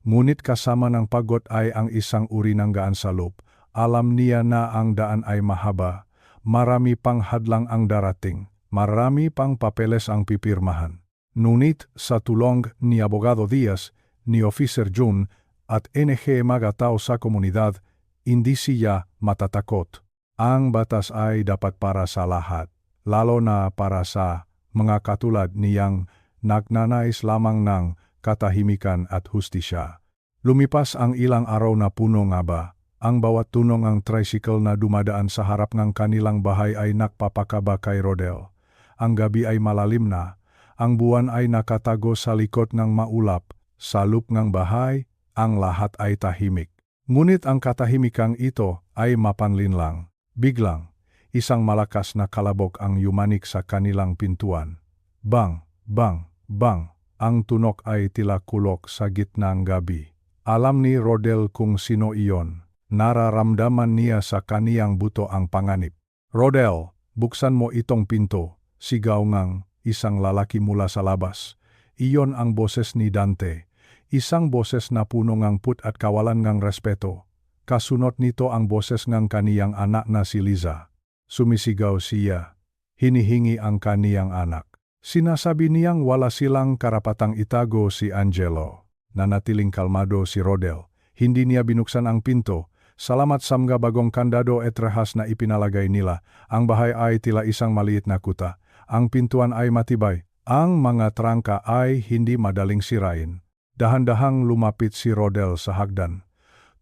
Ngunit kasama ng pagod ay ang isang uri ng gaan sa loob. Alam niya na ang daan ay mahaba. Marami pang hadlang ang darating. Marami pang papeles ang pipirmahan. Ngunit sa tulong ni Abogado Diaz, ni Officer June, at NG mga tao sa komunidad, hindi siya matatakot. Ang batas ay dapat para sa lahat, lalo na para sa mga katulad niyang nagnanais lamang ng katahimikan at hustisya. Lumipas ang ilang araw na puno nga ba, ang bawat tunong ang tricycle na dumadaan sa harap ng kanilang bahay ay nakpapakaba kay Rodel. Ang gabi ay malalim na, ang buwan ay nakatago sa likod ng maulap, sa loob ng bahay, ang lahat ay tahimik. Ngunit ang katahimikang ito ay mapanlinlang. Biglang, isang malakas na kalabog ang yumanik sa kanilang pintuan. Bang, bang, bang, ang tunok ay tila kulok sa gitna ng gabi. Alam ni Rodel kung sino iyon. Nararamdaman niya sa kaniyang buto ang panganib. Rodel, buksan mo itong pinto, sigaw ngang isang lalaki mula sa labas. Iyon ang boses ni Dante. Isang boses na puno ngang put at kawalan ngang respeto. Kasunod nito ang boses ngang kaniyang anak na si Liza. Sumisigaw siya. Hinihingi ang kaniyang anak. Sinasabi niyang wala silang karapatang itago si Angelo. Nanatiling kalmado si Rodel. Hindi niya binuksan ang pinto. Salamat sa mga bagong kandado at rehas na ipinalagay nila. Ang bahay ay tila isang maliit na kuta. Ang pintuan ay matibay. Ang mga trangka ay hindi madaling sirain. Dahan-dahang lumapit si Rodel sa hagdan.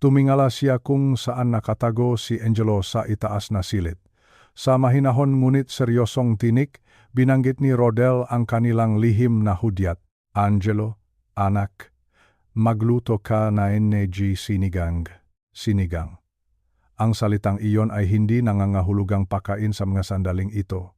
Tumingala siya kung saan nakatago si Angelo sa itaas na silid. Sa mahinahon ngunit seryosong tinik, binanggit ni Rodel ang kanilang lihim na hudyat. Angelo, anak, magluto ka na NG sinigang. Sinigang. Ang salitang iyon ay hindi nangangahulugang pakain sa mga sandaling ito.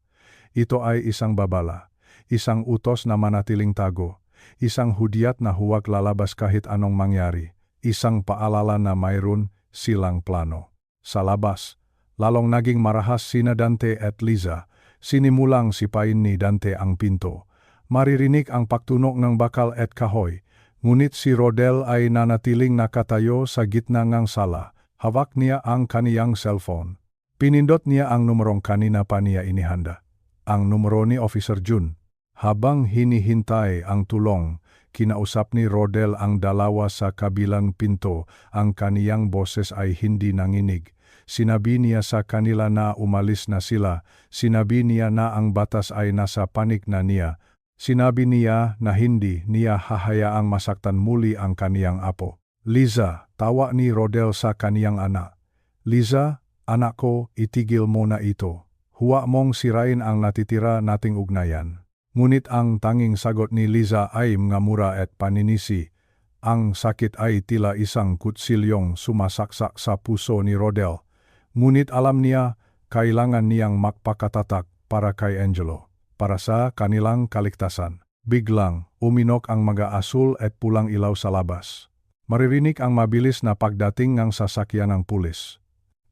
Ito ay isang babala, isang utos na manatiling tago, isang hudyat na huwag lalabas kahit anong mangyari, isang paalala na mayroon silang plano. Sa labas, lalong naging marahas sina Dante at Liza, sinimulang sipain ni Dante ang pinto. Maririnig ang pagtunog ng bakal at kahoy, ngunit si Rodel ay nanatiling nakatayo sa gitna ng sala. Hawak niya ang kaniyang cellphone. Pinindot niya ang numerong kanina pa niya inihanda. Ang numero ni Officer June. Habang hinihintay ang tulong, kinausap ni Rodel ang dalawa sa kabilang pinto. Ang kaniyang boses ay hindi nanginig. Sinabi niya sa kanila na umalis na sila. Sinabi niya na ang batas ay nasa panig na niya. Sinabi niya na hindi niya hahayaang masaktan muli ang kaniyang apo. Liza, tawa ni Rodel sa kaniyang anak. Liza, anak ko, itigil mo na ito. Huwag mong sirain ang natitira nating ugnayan. Ngunit ang tanging sagot ni Liza ay ngamura at paninisi. Ang sakit ay tila isang kutsilyong sumasaksak sa puso ni Rodel. Ngunit alam niya, kailangan niyang magpakatatak para kay Angelo, para sa kanilang kaligtasan. Biglang, uminok ang mga asul at pulang ilaw sa labas. Maririnig ang mabilis na pagdating ng sasakyan ng pulis.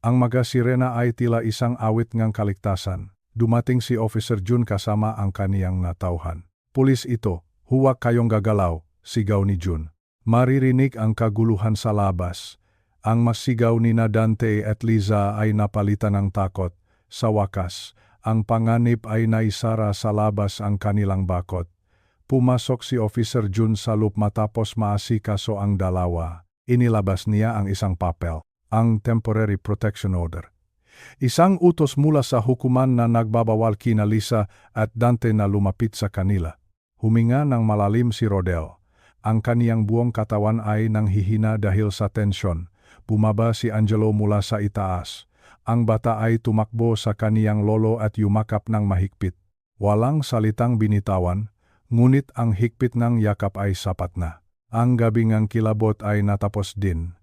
Ang mga sirena ay tila isang awit ng kaligtasan. Dumating si Officer Jun kasama ang kaniyang natauhan. Pulis ito, huwag kayong gagalaw, sigaw ni Jun. Maririnig ang kaguluhan sa labas. Ang masigaw ni Dante at Liza ay napalitan ng takot. Sa wakas, ang panganib ay naisara sa labas ang kanilang bakod. Pumasok si Officer Jun sa loob matapos maasikaso ang dalawa. Inilabas niya ang isang papel, ang Temporary Protection Order. Isang utos mula sa hukuman na nagbabawal kina Liza at Dante na lumapit sa kanila. Huminga ng malalim si Rodel. Ang kaniyang buong katawan ay nanghihina dahil sa tensyon. Bumaba si Angelo mula sa itaas. Ang bata ay tumakbo sa kaniyang lolo at yumakap ng mahigpit. Walang salitang binitawan, ngunit ang higpit ng yakap ay sapat na. Ang gabing ang kilabot ay natapos din.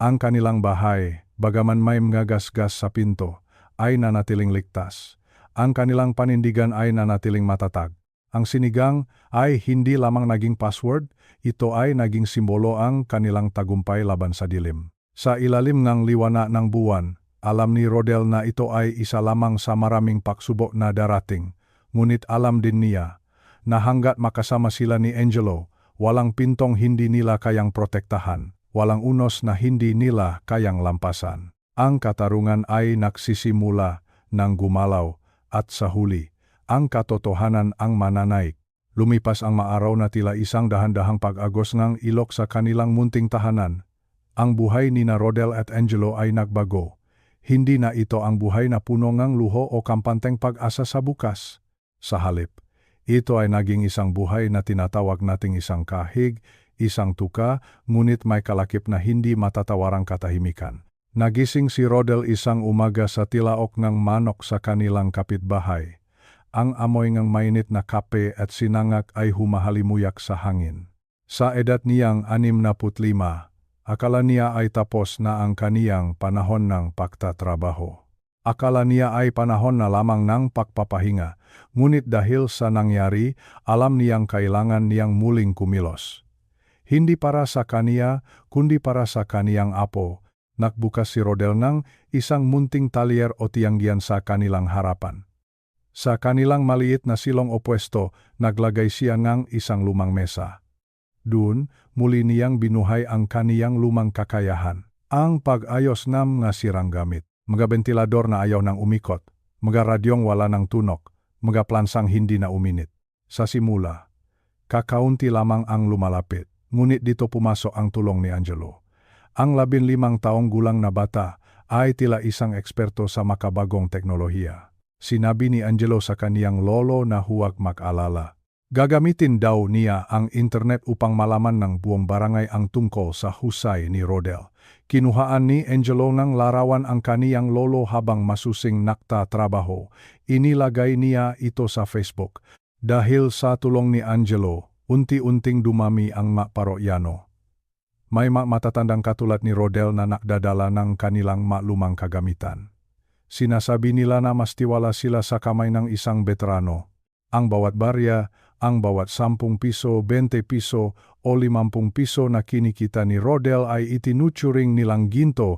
Ang kanilang bahay, bagaman may ngagasgas sa pinto, ay nanatiling ligtas. Ang kanilang panindigan ay nanatiling matatag. Ang sinigang ay hindi lamang naging password, ito ay naging simbolo ang kanilang tagumpay laban sa dilim. Sa ilalim ng liwana ng buwan, alam ni Rodel na ito ay isa lamang sa maraming pagsubok na darating. Ngunit alam din niya na hanggat makasama sila ni Angelo, walang pintong hindi nila kayang protektahan. Walang unos na hindi nila kayang lampasan. Ang katarungan ay nagsisimula ng gumalaw at sa huli, ang katotohanan ang mananaig. Lumipas ang maaraw na tila isang dahan-dahang pag-agos ng ilok sa kanilang munting tahanan. Ang buhay ni Rodel at Angelo ay nagbago. Hindi na ito ang buhay na puno ng luho o kampanteng pag-asa sa bukas. Sa halip, ito ay naging isang buhay na tinatawag nating isang kahig, isang tuka, ngunit may kalakip na hindi matatawarang katahimikan. Nagising si Rodel isang umaga sa tilaok ng manok sa kanilang kapitbahay. Ang amoy ng mainit na kape at sinangak ay humahalimuyak sa hangin. Sa edad niyang 65, akala niya ay tapos na ang kaniyang panahon ng pagtatrabaho. Akala niya ay panahon na lamang ng pagpapahinga, ngunit dahil sa nangyari, alam niyang kailangan niyang muling kumilos. Hindi para sa kaniya, kundi para sa kaniyang apo. Nagbukas si Rodel ng isang munting talyer o tiyanggian sa kanilang harapan. Sa kanilang maliit na silong o pwesto, naglagay siya ng isang lumang mesa. Doon, muli niyang binuhay ang kaniyang lumang kakayahan. Ang pag-ayos ng nasirang gamit. Mga bentilador na ayaw nang umikot. Mga radyong wala ng tunok. Mga plansang hindi na uminit. Sa simula, kakaunti lamang ang lumalapit. Ngunit dito pumasok ang tulong ni Angelo. Ang 15 taong gulang na bata ay tila isang eksperto sa makabagong teknolohiya. Sinabi ni Angelo sa kaniyang lolo na huwag mag-alala. Gagamitin daw niya ang internet upang malaman ng buong barangay ang tungkol sa husay ni Rodel. Kinuhaan ni Angelo ng larawan ang kaniyang lolo habang masusing nagtatrabaho. Inilagay niya ito sa Facebook. Dahil sa tulong ni Angelo, unti-unting dumami ang maparoyano. May matatandang katulad ni Rodel na nakdadala ng kanilang lumang kagamitan. Sinasabi nila na mas tiwala sila sa kamay ng isang veterano. Ang bawat barya, ang bawat 10 piso, 20 piso o 50 piso na kinikita ni Rodel ay itinuturing nilang ginto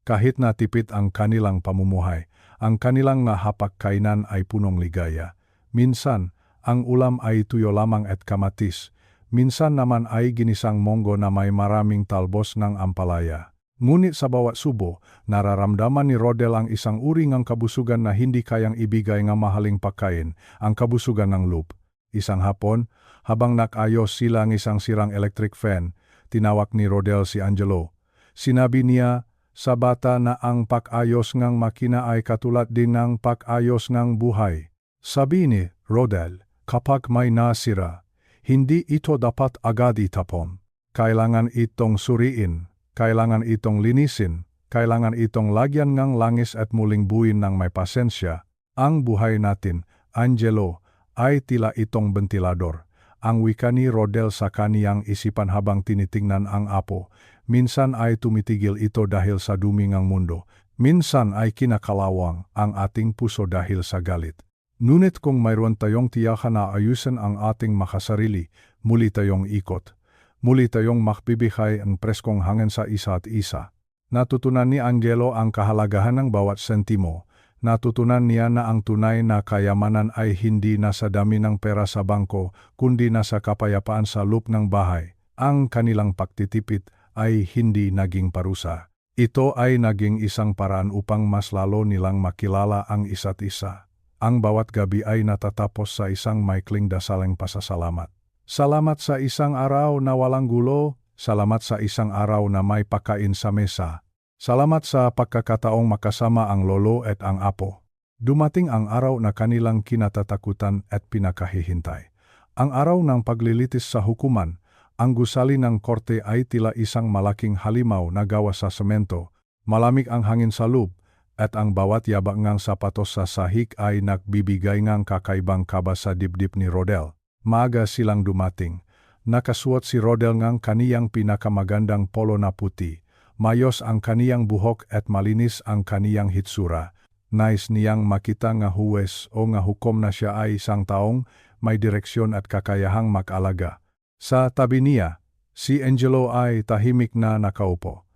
kahit na tipid ang kanilang pamumuhay. Ang kanilang hapag-kainan ay punong ligaya. Minsan, ang ulam ay tuyo lamang at kamatis. Minsan naman ay ginisang monggo na may maraming talbos ng ampalaya. Ngunit sa bawat subo, nararamdaman ni Rodel ang isang uri ng kabusugan na hindi kayang ibigay ng mahaling pagkain, ang kabusugan ng loob. Isang hapon, habang nakayos sila ng isang sirang electric fan, tinawag ni Rodel si Angelo. Sinabi niya sa bata na ang pag-ayos ng makina ay katulad din ng pag-ayos ng buhay. Sabi ni Rodel, kapag may nasira, hindi ito dapat agad itapon. Kailangan itong suriin, kailangan itong linisin, kailangan itong lagyan ng langis at muling buuin ng may pasensya. Ang buhay natin, Angelo, ay tila itong bentilador. Ang wika ni Rodel sa kaniyang isipan habang tinitingnan ang apo. Minsan ay tumitigil ito dahil sa dumi ng mundo. Minsan ay kinakalawang ang ating puso dahil sa galit. Ngunit kung mayroon tayong tiyakan na ayusin ang ating makasarili, muli tayong ikot. Muli tayong makbibigay ang preskong hangin sa isa't isa. Natutunan ni Angelo ang kahalagahan ng bawat sentimo. Natutunan niya na ang tunay na kayamanan ay hindi nasa dami ng pera sa bangko, kundi nasa kapayapaan sa loob ng bahay. Ang kanilang pagtitipid ay hindi naging parusa. Ito ay naging isang paraan upang mas lalo nilang makilala ang isa't isa. Ang bawat gabi ay natatapos sa isang maikling dasalang pasasalamat. Salamat sa isang araw na walang gulo, salamat sa isang araw na may pagkain sa mesa. Salamat sa pagkakataong makasama ang lolo at ang apo. Dumating ang araw na kanilang kinatatakutan at pinakahihintay. Ang araw ng paglilitis sa hukuman, ang gusali ng korte ay tila isang malaking halimaw na gawa sa semento, malamig ang hangin sa loob, at ang bawat yabak ng sapatos sa sahig ay nagbibigay ng kakaibang kaba sa dibdib ni Rodel. Maaga silang dumating. Nakasuot si Rodel ng kaniyang pinakamagandang polo na puti. Mayos ang kaniyang buhok at malinis ang kaniyang hitsura. Nais niyang makita nga huwes o nga hukom na siya ay isang taong may direksyon at kakayahang mag-alaga. Sa tabi niya, si Angelo ay tahimik na nakaupo.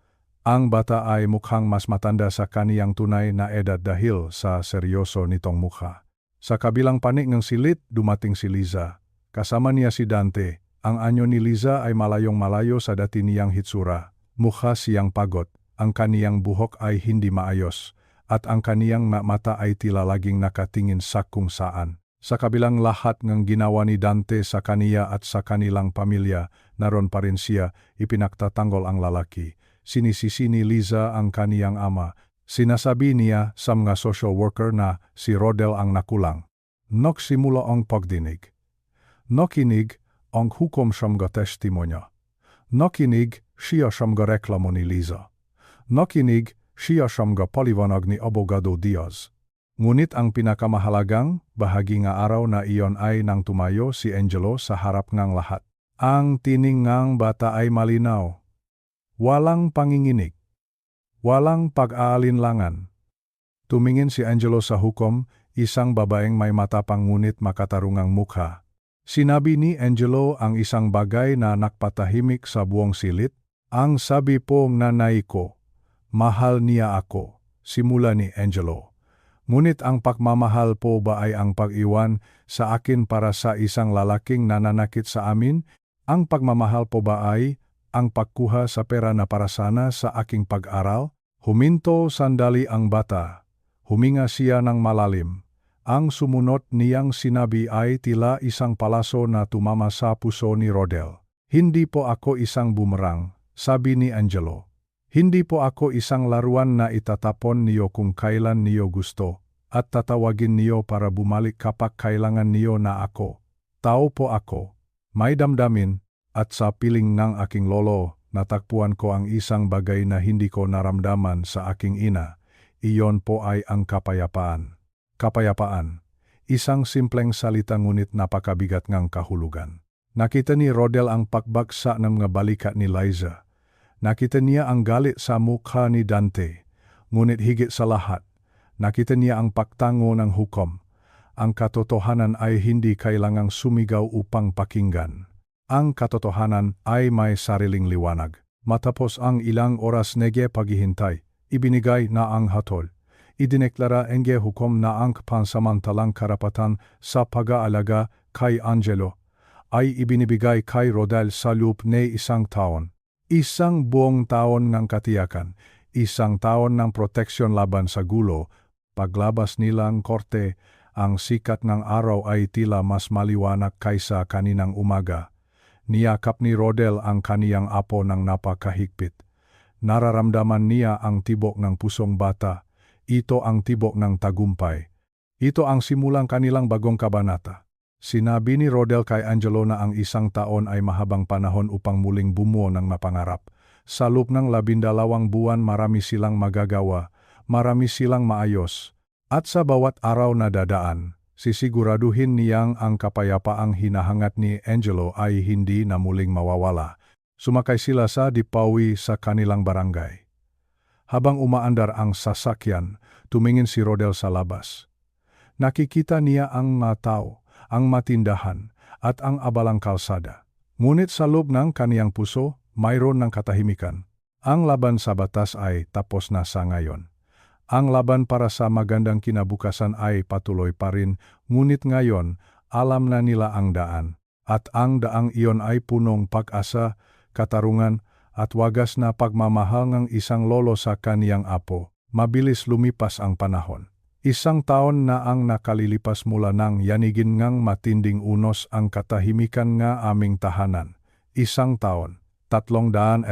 Ang bata ay mukhang mas matanda sa kaniyang tunay na edad dahil sa seryoso nitong mukha. Sa kabilang panig ng silid, dumating si Liza. Kasama niya si Dante. Ang anyo ni Liza ay malayong-malayo sa dati niyang hitsura. Mukha siyang pagod, ang kaniyang buhok ay hindi maayos, at ang kaniyang mata ay tila laging nakatingin sa kung saan. Sa kabilang lahat ng ginawa ni Dante sa kaniya at sa kanilang pamilya, naroon pa rin siya, ipinagtatanggol ang lalaki. Sinisisi ni Liza ang kaniyang ama. Sinasabi niya sa mga social worker na si Rodel ang nakulang. Nagsimula ang pagdinig. Nakinig ang hukom siyang testimonya. Nakinig siya siyang reklamo ni Liza. Nakinig siya siyang paliwanag ni Abogado Diaz. Ngunit ang pinakamahalagang bahagi nga araw na iyon ay nang tumayo si Angelo sa harap ng lahat. Ang tining ng bata ay malinaw. Walang panginginig. Walang pag-aalinlangan. Tumingin si Angelo sa hukom, isang babaeng may matapang ngunit makatarungang mukha. Sinabi ni Angelo ang isang bagay na nakpatahimik sa buong silid. Ang sabi po ng nanay ko, mahal niya ako, simula ni Angelo. Ngunit ang pagmamahal po ba ay ang pag-iwan sa akin para sa isang lalaking nananakit sa amin? Ang pagmamahal po ba ay ang pagkuha sa pera na para sana sa aking pag-aral? Huminto sandali ang bata. Huminga siya ng malalim. Ang sumunod niyang sinabi ay tila isang palaso na tumama sa puso ni Rodel. Hindi po ako isang boomerang, sabi ni Angelo. Hindi po ako isang laruan na itatapon niyo kung kailan niyo gusto, at tatawagin niyo para bumalik kapag kailangan niyo na ako. Tao po ako, may damdamin, at sa piling ng aking lolo, natagpuan ko ang isang bagay na hindi ko naramdaman sa aking ina. Iyon po ay ang kapayapaan. Kapayapaan, isang simpleng salita ngunit napakabigat ngang kahulugan. Nakita ni Rodel ang pagbagsak ng mga balikat ni Liza. Nakita niya ang galit sa mukha ni Dante. Ngunit higit sa lahat, nakita niya ang pagtango ng hukom. Ang katotohanan ay hindi kailangang sumigaw upang pakinggan. Ang katotohanan ay may sariling liwanag. Matapos ang ilang oras nege paghihintay, ibinigay na ang hatol. Idineklara ng hukom na ang pansamantalang karapatan sa pag-aalaga kay Angelo ay ibinibigay kay Rodel sa loob ng isang taon. Isang buong taon ng katiyakan, isang taon ng proteksyon laban sa gulo. Paglabas nilang korte, ang sikat ng araw ay tila mas maliwanag kaysa kaninang umaga. Niyakap ni Rodel ang kaniyang apo ng napakahigpit. Nararamdaman niya ang tibok ng pusong bata. Ito ang tibok ng tagumpay. Ito ang simulang kanilang bagong kabanata. Sinabi ni Rodel kay Angelo na ang isang taon ay mahabang panahon upang muling bumuo ng mapangarap. Sa loob ng 12 buwan marami silang magagawa, marami silang maayos. At sa bawat araw na dadaan, sisiguraduhin niyang ang kapayapaang hinahangat ni Angelo ay hindi na muling mawawala. Sumakay sila sa dipawi sa kanilang barangay. Habang umaandar ang sasakyan, tumingin si Rodel sa labas. Nakikita niya ang mga tao, ang matindahan, at ang abalang kalsada. Ngunit sa loob ng kaniyang puso, mayroon ng katahimikan. Ang laban sa batas ay tapos na sa ngayon. Ang laban para sa magandang kinabukasan ay patuloy pa rin, ngunit ngayon, alam na nila ang daan. At ang daang iyon ay punong pag-asa, katarungan, at wagas na pagmamahal ng isang lolo sa kaniyang apo. Mabilis lumipas ang panahon. 1 taon na ang nakalilipas mula nang yanigin ngang matinding unos ang katahimikan nga aming tahanan. 1 taon, 365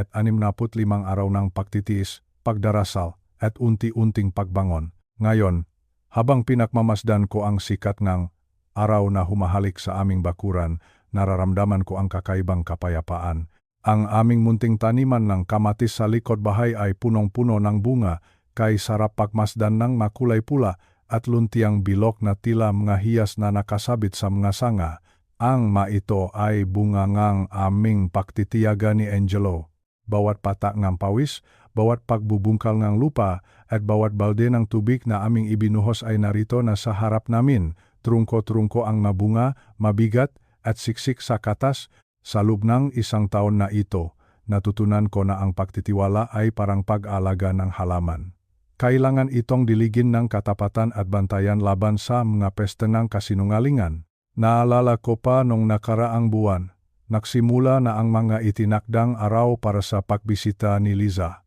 araw ng pagtitiis, pagdarasal, at unti-unting pagbangon. Ngayon, habang pinakmamasdan ko ang sikat ng araw na humahalik sa aming bakuran, nararamdaman ko ang kakaibang kapayapaan. Ang aming munting taniman ng kamatis sa likod bahay ay punong-puno ng bunga, kay sarap pagmasdan ng makulay pula at luntiang bilok na tila mga hiyas na nakasabit sa mga sanga. Ang maito ay bunga ngang aming pagtitiyaga ni Angelo. Bawat patak ng pawis, bawat pagbubungkal ng lupa, at bawat balde ng tubig na aming ibinuhos ay narito na sa harap namin. Trungko-trungko ang mabunga, mabigat, at siksik sa katas. Sa loob ng 1 taon na ito, natutunan ko na ang pagtitiwala ay parang pag-alaga ng halaman. Kailangan itong diligin ng katapatan at bantayan laban sa mga peste ng kasinungalingan. Naalala ko pa nung nakaraang buwan, nagsimula na ang mga itinakdang araw para sa pagbisita ni Liza.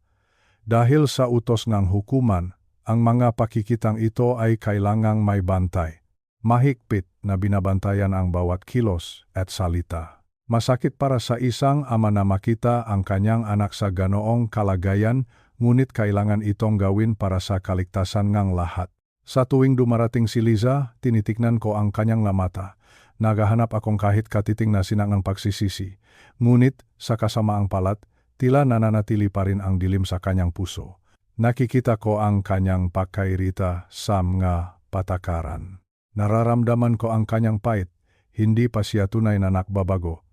Dahil sa utos ng hukuman, ang mga pakikitang ito ay kailangang may bantay. Mahigpit na binabantayan ang bawat kilos at salita. Masakit para sa isang ama na makita ang kanyang anak sa ganoong kalagayan, ngunit kailangan itong gawin para sa kaligtasan ng lahat. Sa tuwing dumarating si Liza, tinitignan ko ang kanyang mata. Naghahanap akong kahit katiting na sinang ng pagsisisi. Ngunit, sa kasamaang palad, tila nananatili pa rin ang dilim sa kanyang puso. Nakikita ko ang kanyang pagkairita sa mga patakaran. Nararamdaman ko ang kanyang pait, hindi pa siya tunay na nakbabago.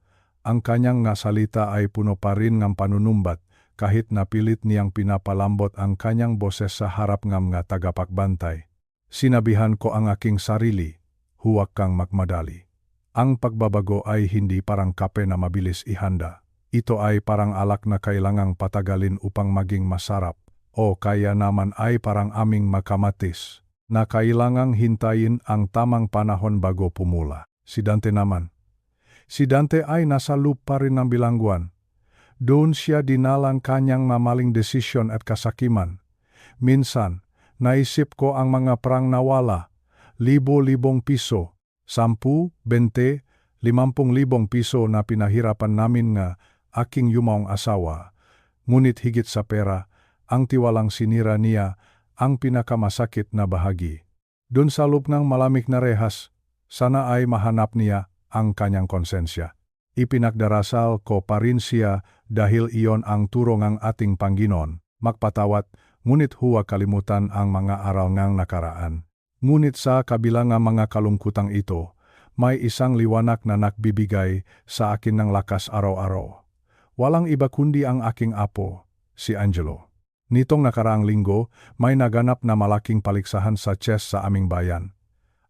Ang kanyang nga salita ay puno pa rin ng panunumbat, kahit napilit niyang pinapalambot ang kanyang boses sa harap ng mga tagapagbantay. Sinabihan ko ang aking sarili, huwag kang magmadali. Ang pagbabago ay hindi parang kape na mabilis ihanda. Ito ay parang alak na kailangang patagalin upang maging masarap. O kaya naman ay parang aming makamatis, na kailangang hintayin ang tamang panahon bago pumula. Si Dante naman. Si Dante ay nasa loop pa rin ng bilangguan. Doon siya dinalang kanyang mamaling desisyon at kasakiman. Minsan, naisip ko ang mga perang nawala, libo-libong piso, 10, 20, 50,000 piso na pinahirapan namin nga aking yumaong asawa. Ngunit higit sa pera, ang tiwalang sinira niya ang pinakamasakit na bahagi. Doon sa loob ng malamig na rehas, sana ay mahanap niya ang kanyang konsensya. Ipinagdarasal ko pa rin siya dahil iyon ang turo ng ating Panginoon, magpatawad, ngunit huwag kalimutan ang mga aral ng nakaraan. Ngunit sa kabila ng mga kalungkutang ito, may isang liwanag na nagbibigay sa akin ng lakas araw-araw. Walang iba kundi ang aking apo, si Angelo. Nitong nakaraang linggo, may naganap na malaking paligsahan sa chess sa aming bayan.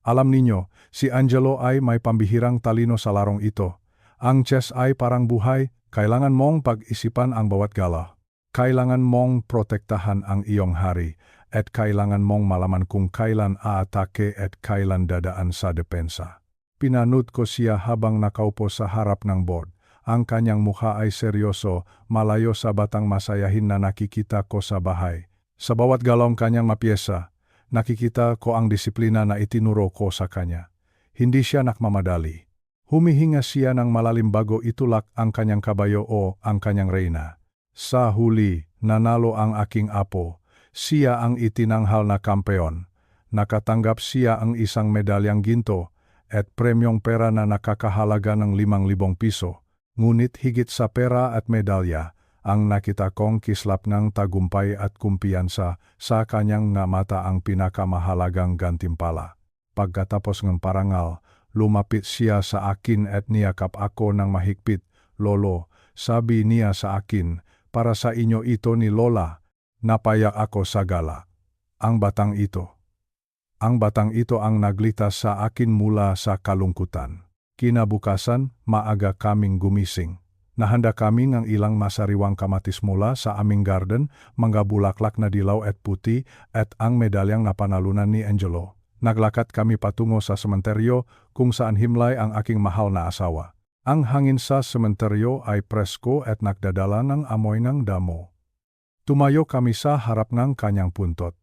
Alam ninyo, si Angelo ay may pambihirang talino sa larong ito. Ang chess ay parang buhay, kailangan mong pag-isipan ang bawat gala. Kailangan mong protektahan ang iyong hari, at kailangan mong malaman kung kailan aatake at kailan dadaan sa depensa. Pinanood ko siya habang nakaupo sa harap ng board. Ang kanyang mukha ay seryoso, malayo sa batang masayahin na nakikita ko sa bahay. Sa bawat galawang kanyang mapiyesa, nakikita ko ang disiplina na itinuro ko sa kanya. Hindi siya nakmamadali. Humihinga siya ng malalim bago itulak ang kanyang kabayo o ang kanyang reyna. Sa huli, nanalo ang aking apo. Siya ang itinanghal na kampeon. Nakatanggap siya ang isang medalyang ginto at premyong pera na nakakahalaga ng 5,000 piso. Ngunit higit sa pera at medalya, ang nakita kong kislap ng tagumpay at kumpiyansa sa kanyang nga mata ang pinakamahalagang gantimpala. Pagkatapos ng parangal, lumapit siya sa akin at niyakap ako ng mahigpit. Lolo, sabi niya sa akin, para sa inyo ito ni Lola. Napayak ako sa gala. Ang batang ito ang nagligtas sa akin mula sa kalungkutan. Kinabukasan, maaga kaming gumising. Nahanda kami ng ilang masariwang kamatis mula sa aming garden, mga bulaklak na dilaw at puti, at ang medalyang napanalunan ni Angelo. Naglakad kami patungo sa sementeryo kung saan himlay ang aking mahal na asawa. Ang hangin sa sementeryo ay presko at nagdadala ng amoy ng damo. Tumayo kami sa harap ng kanyang puntot.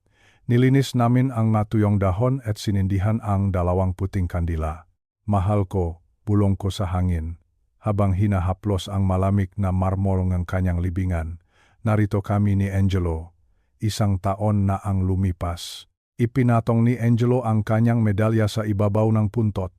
Nilinis namin ang natuyong dahon at sinindihan ang 2 puting kandila. Mahal ko, bulong ko sa hangin. Habang hinahaplos ang malamig na marmol ng kanyang libingan, narito kami ni Angelo. 1 taon na ang lumipas. Ipinatong ni Angelo ang kanyang medalya sa ibabaw ng puntot.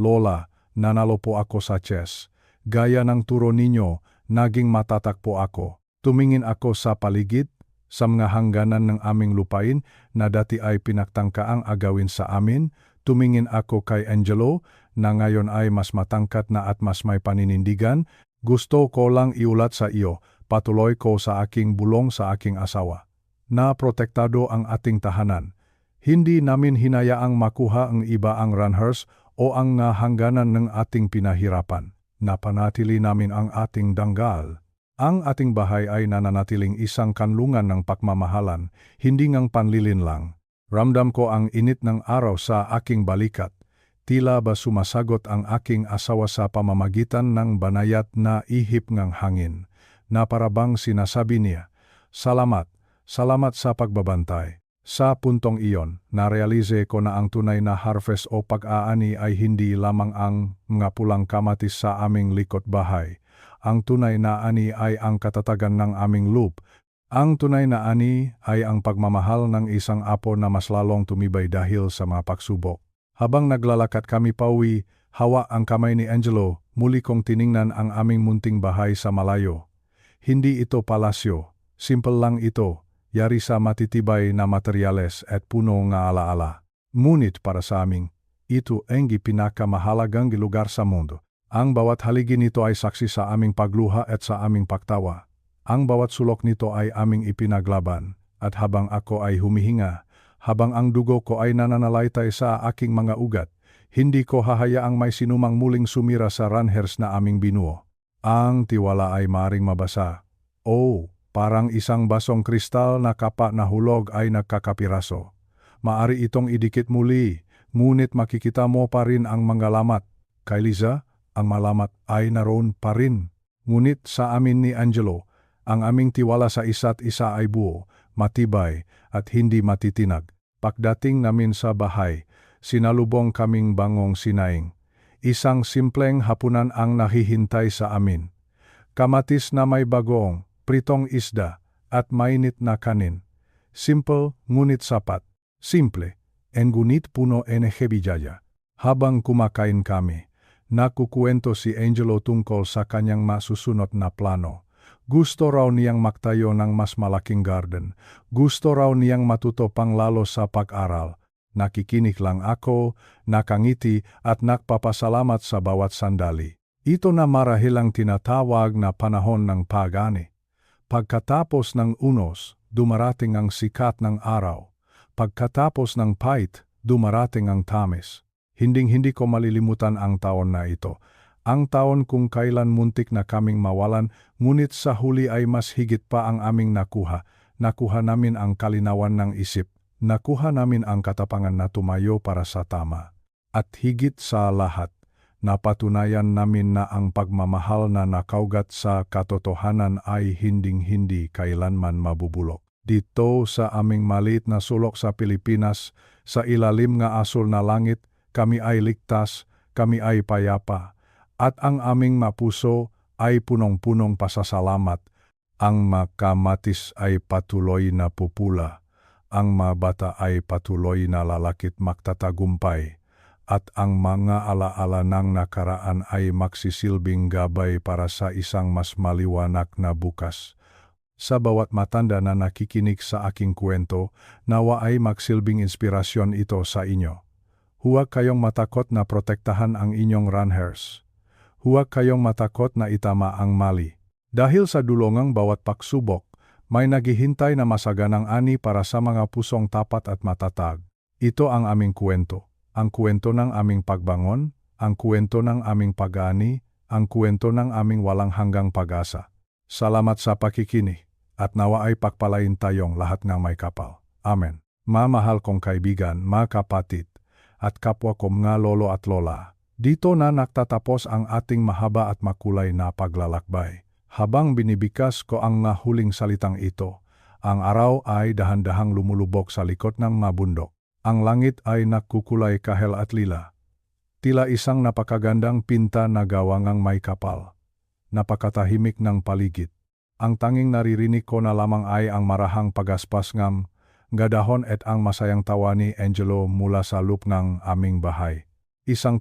Lola, nanalo po ako sa chess. Gaya ng turo ninyo, naging matatak po ako. Tumingin ako sa paligid, sa mga hangganan ng aming lupain na dati ay pinagtangkaang agawin sa amin. Tumingin ako kay Angelo, na ngayon ay mas matangkat na at mas may paninindigan. Gusto ko lang iulat sa iyo, patuloy ko sa aking bulong sa aking asawa, na protektado ang ating tahanan. Hindi namin hinayaang makuha ang iba ang Ranhers o ang hangganan ng ating pinahirapan. Napanatili namin ang ating danggal. Ang ating bahay ay nananatiling isang kanlungan ng pagmamahalan, hindi ngang panlilin lang. Ramdam ko ang init ng araw sa aking balikat. Tila ba sumasagot ang aking asawa sa pamamagitan ng banayat na ihip ng hangin, na parabang sinasabi niya, "Salamat, salamat sa pagbabantay." Sa puntong iyon, narealize ko na ang tunay na harvest o pag-aani ay hindi lamang ang mga pulang kamatis sa aming likod bahay. Ang tunay na ani ay ang katatagan ng aming loop. Ang tunay na ani ay ang pagmamahal ng isang apo na mas lalong tumibay dahil sa mga pagsubok. Habang naglalakad kami pauwi, hawa ang kamay ni Angelo, muli kong tiningnan ang aming munting bahay sa malayo. Hindi ito palasyo, simple lang ito, yari sa matitibay na materyales at puno ng alaala. Ngunit para sa amin, ito ang pinakamahalagang lugar sa mundo. Ang bawat haligi nito ay saksi sa aming pagluha at sa aming pagtawa. Ang bawat sulok nito ay aming ipinaglaban, at habang ako ay humihinga, habang ang dugo ko ay nananalaytay sa aking mga ugat, hindi ko hahayaang may sinumang muling sumira sa Ranhers na aming binuo. Ang tiwala ay maring mabasa. Oh, parang isang basong kristal na kapa na hulog ay nagkakapiraso. Maari itong idikit muli, ngunit makikita mo pa rin ang mga lamat. Kay Liza, ang malamat ay naroon pa rin. Ngunit sa amin ni Angelo, ang aming tiwala sa isa't isa ay buo, matibay, at hindi matitinag. Pagdating namin sa bahay, sinalubong kaming bangong sinaing. Isang simpleng hapunan ang nahihintay sa amin. Kamatis na may bagoong, pritong isda, at mainit na kanin. Simple, ngunit sapat. Simple, ngunit puno enerhebijaya. Habang kumakain kami, nakukuwento si Angelo tungkol sa kanyang masusunod na plano. Gusto raw niyang magtayo ng mas malaking garden. Gusto raw niyang matuto pang lalo sa pag-aral. Nakikinig lang ako, nakangiti at nagpapasalamat sa bawat sandali. Ito na marahil ang tinatawag na panahon ng pag-ani. Pagkatapos ng unos, dumarating ang sikat ng araw. Pagkatapos ng pait, dumarating ang tamis. Hinding-hindi ko malilimutan ang taon na ito. Ang taon kung kailan muntik na kaming mawalan, ngunit sa huli ay mas higit pa ang aming nakuha. Nakuha namin ang kalinawan ng isip. Nakuha namin ang katapangan na tumayo para sa tama. At higit sa lahat, napatunayan namin na ang pagmamahal na nakaugat sa katotohanan ay hinding-hindi kailanman mabubulok. Dito sa aming maliit na sulok sa Pilipinas, sa ilalim ng asul na langit, kami ay ligtas, kami ay payapa, at ang aming mapuso ay punong-punong pasasalamat. Ang makamatis ay patuloy na pupula, ang mabata ay patuloy na lalakit magtatagumpay, at ang mga alaala ng nakaraan ay magsisilbing gabay para sa isang mas maliwanag na bukas. Sa bawat matanda na nakikinig sa aking kwento, nawa ay magsilbing inspirasyon ito sa inyo. Huwag kayong matakot na protektahan ang inyong ranhers. Huwag kayong matakot na itama ang mali. Dahil sa dulongang bawat pagsubok, may naghihintay na masaganang ani para sa mga pusong tapat at matatag. Ito ang aming kwento. Ang kwento ng aming pagbangon, ang kwento ng aming pag-ani, ang kwento ng aming walang hanggang pag-asa. Salamat sa pakikinig, at nawa ay pagpalain tayong lahat ng may kapal. Amen. Mamahal kong kaibigan, mga kapatid, at kapwa ko mga lolo at lola. Dito na nagtatapos ang ating mahaba at makulay na paglalakbay. Habang binibikas ko ang huling salitang ito, ang araw ay dahan-dahang lumulubog sa likod ng mabundok. Ang langit ay nakukulay kahel at lila. Tila isang napakagandang pinta na gawangang may kapal. Napakatahimik ng paligid. Ang tanging naririnig ko na lamang ay ang marahang pagaspas ng gadahon at ang masayang tawa ni Angelo mula sa loob ng aming bahay. Isang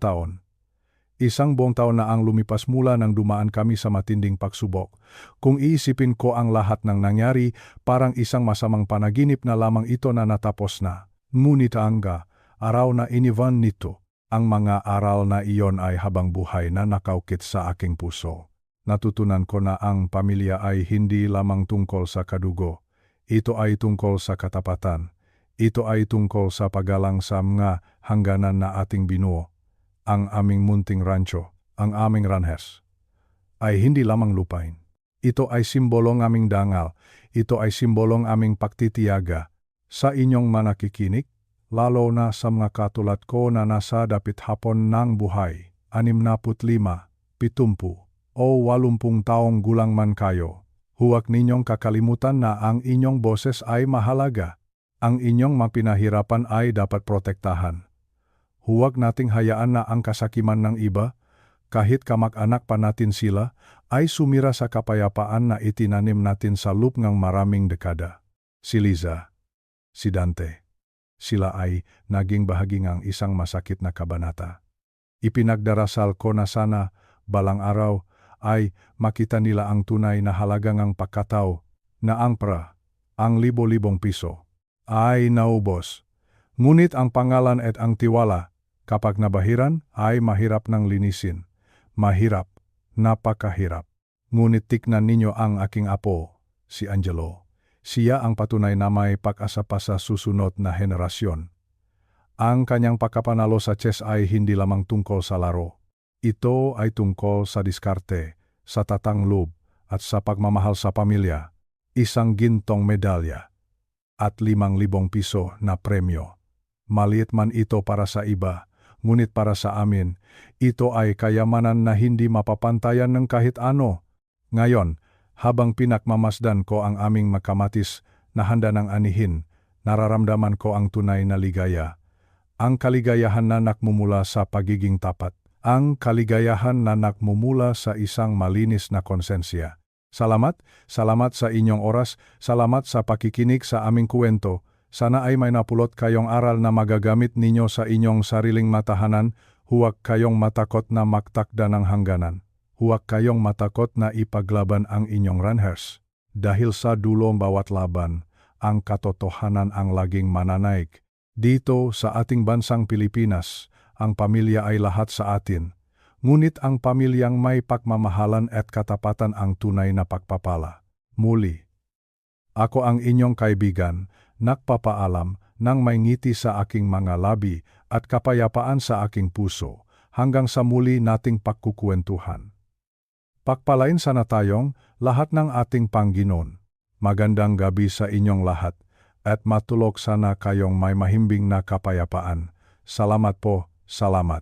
buong taon na ang lumipas mula nang dumaan kami sa matinding pagsubok. Kung iisipin ko ang lahat ng nangyari, parang isang masamang panaginip na lamang ito na natapos na. Ngunit araw na iniwan nito, ang mga aral na iyon ay habang buhay na nakaukit sa aking puso. Natutunan ko na ang pamilya ay hindi lamang tungkol sa kadugo. Ito ay tungkol sa katapatan. Ito ay tungkol sa paggalang sa mga hangganan na ating binuo. Ang aming munting rancho, ang aming ranhes, ay hindi lamang lupain. Ito ay simbolong aming dangal. Ito ay simbolong aming pagtitiyaga. Sa inyong manakikinig, lalo na sa mga katulad ko na nasa dapit hapon ng buhay, 65, 70, o 80 taong gulang man kayo, huwag ninyong kakalimutan na ang inyong boses ay mahalaga. Ang inyong mapinahirapan ay dapat protektahan. Huwag nating hayaan na ang kasakiman ng iba, kahit kamag-anak pa natin sila, ay sumira sa kapayapaan na itinanim natin sa loob ng maraming dekada. Si Liza, si Dante, sila ay naging bahagi ng isang masakit na kabanata. Ipinagdarasal ko na sana, balang araw, ay makita nila ang tunay na halaga ng pagkatao, na ang libo-libong piso, ay naubos. Ngunit ang pangalan at ang tiwala, kapag nabahiran, ay mahirap ng linisin. Mahirap, napakahirap. Ngunit tignan ninyo ang aking apo, si Angelo. Siya ang patunay na may pag-asa pa sa susunod na henerasyon. Ang kanyang pagkapanalo sa chess ay hindi lamang tungkol sa laro. Ito ay tungkol sa diskarte, sa tatang loob, at sa pagmamahal sa pamilya. Isang gintong medalya at 5,000 piso na premyo. Maliit man ito para sa iba, ngunit para sa amin, ito ay kayamanan na hindi mapapantayan ng kahit ano. Ngayon, habang pinakmamasdan ko ang aming makamatis na handa ng anihin, nararamdaman ko ang tunay na ligaya. Ang kaligayahan na nakmumula sa pagiging tapat. Ang kaligayahan na nakmumula sa isang malinis na konsensya. Salamat sa inyong oras, salamat sa pakikinig sa aming kwento. Sana ay may napulot kayong aral na magagamit ninyo sa inyong sariling matahanan. Huwag kayong matakot na magtakda ng hangganan. Huwag kayong matakot na ipaglaban ang inyong ranhers. Dahil sa dulong bawat laban, ang katotohanan ang laging mananaig. Dito sa ating bansang Pilipinas, ang pamilya ay lahat sa atin. Ngunit ang pamilyang may pagmamahalan at katapatan ang tunay na pagpapala. Muli, ako ang inyong kaibigan, nagpapaalam nang may ngiti sa aking mga labi at kapayapaan sa aking puso, hanggang sa muli nating pagkukwentuhan. Pagpalain sana tayong lahat ng ating Panginoon. Magandang gabi sa inyong lahat, at matulog sana kayong may mahimbing na kapayapaan. Salamat po, salamat.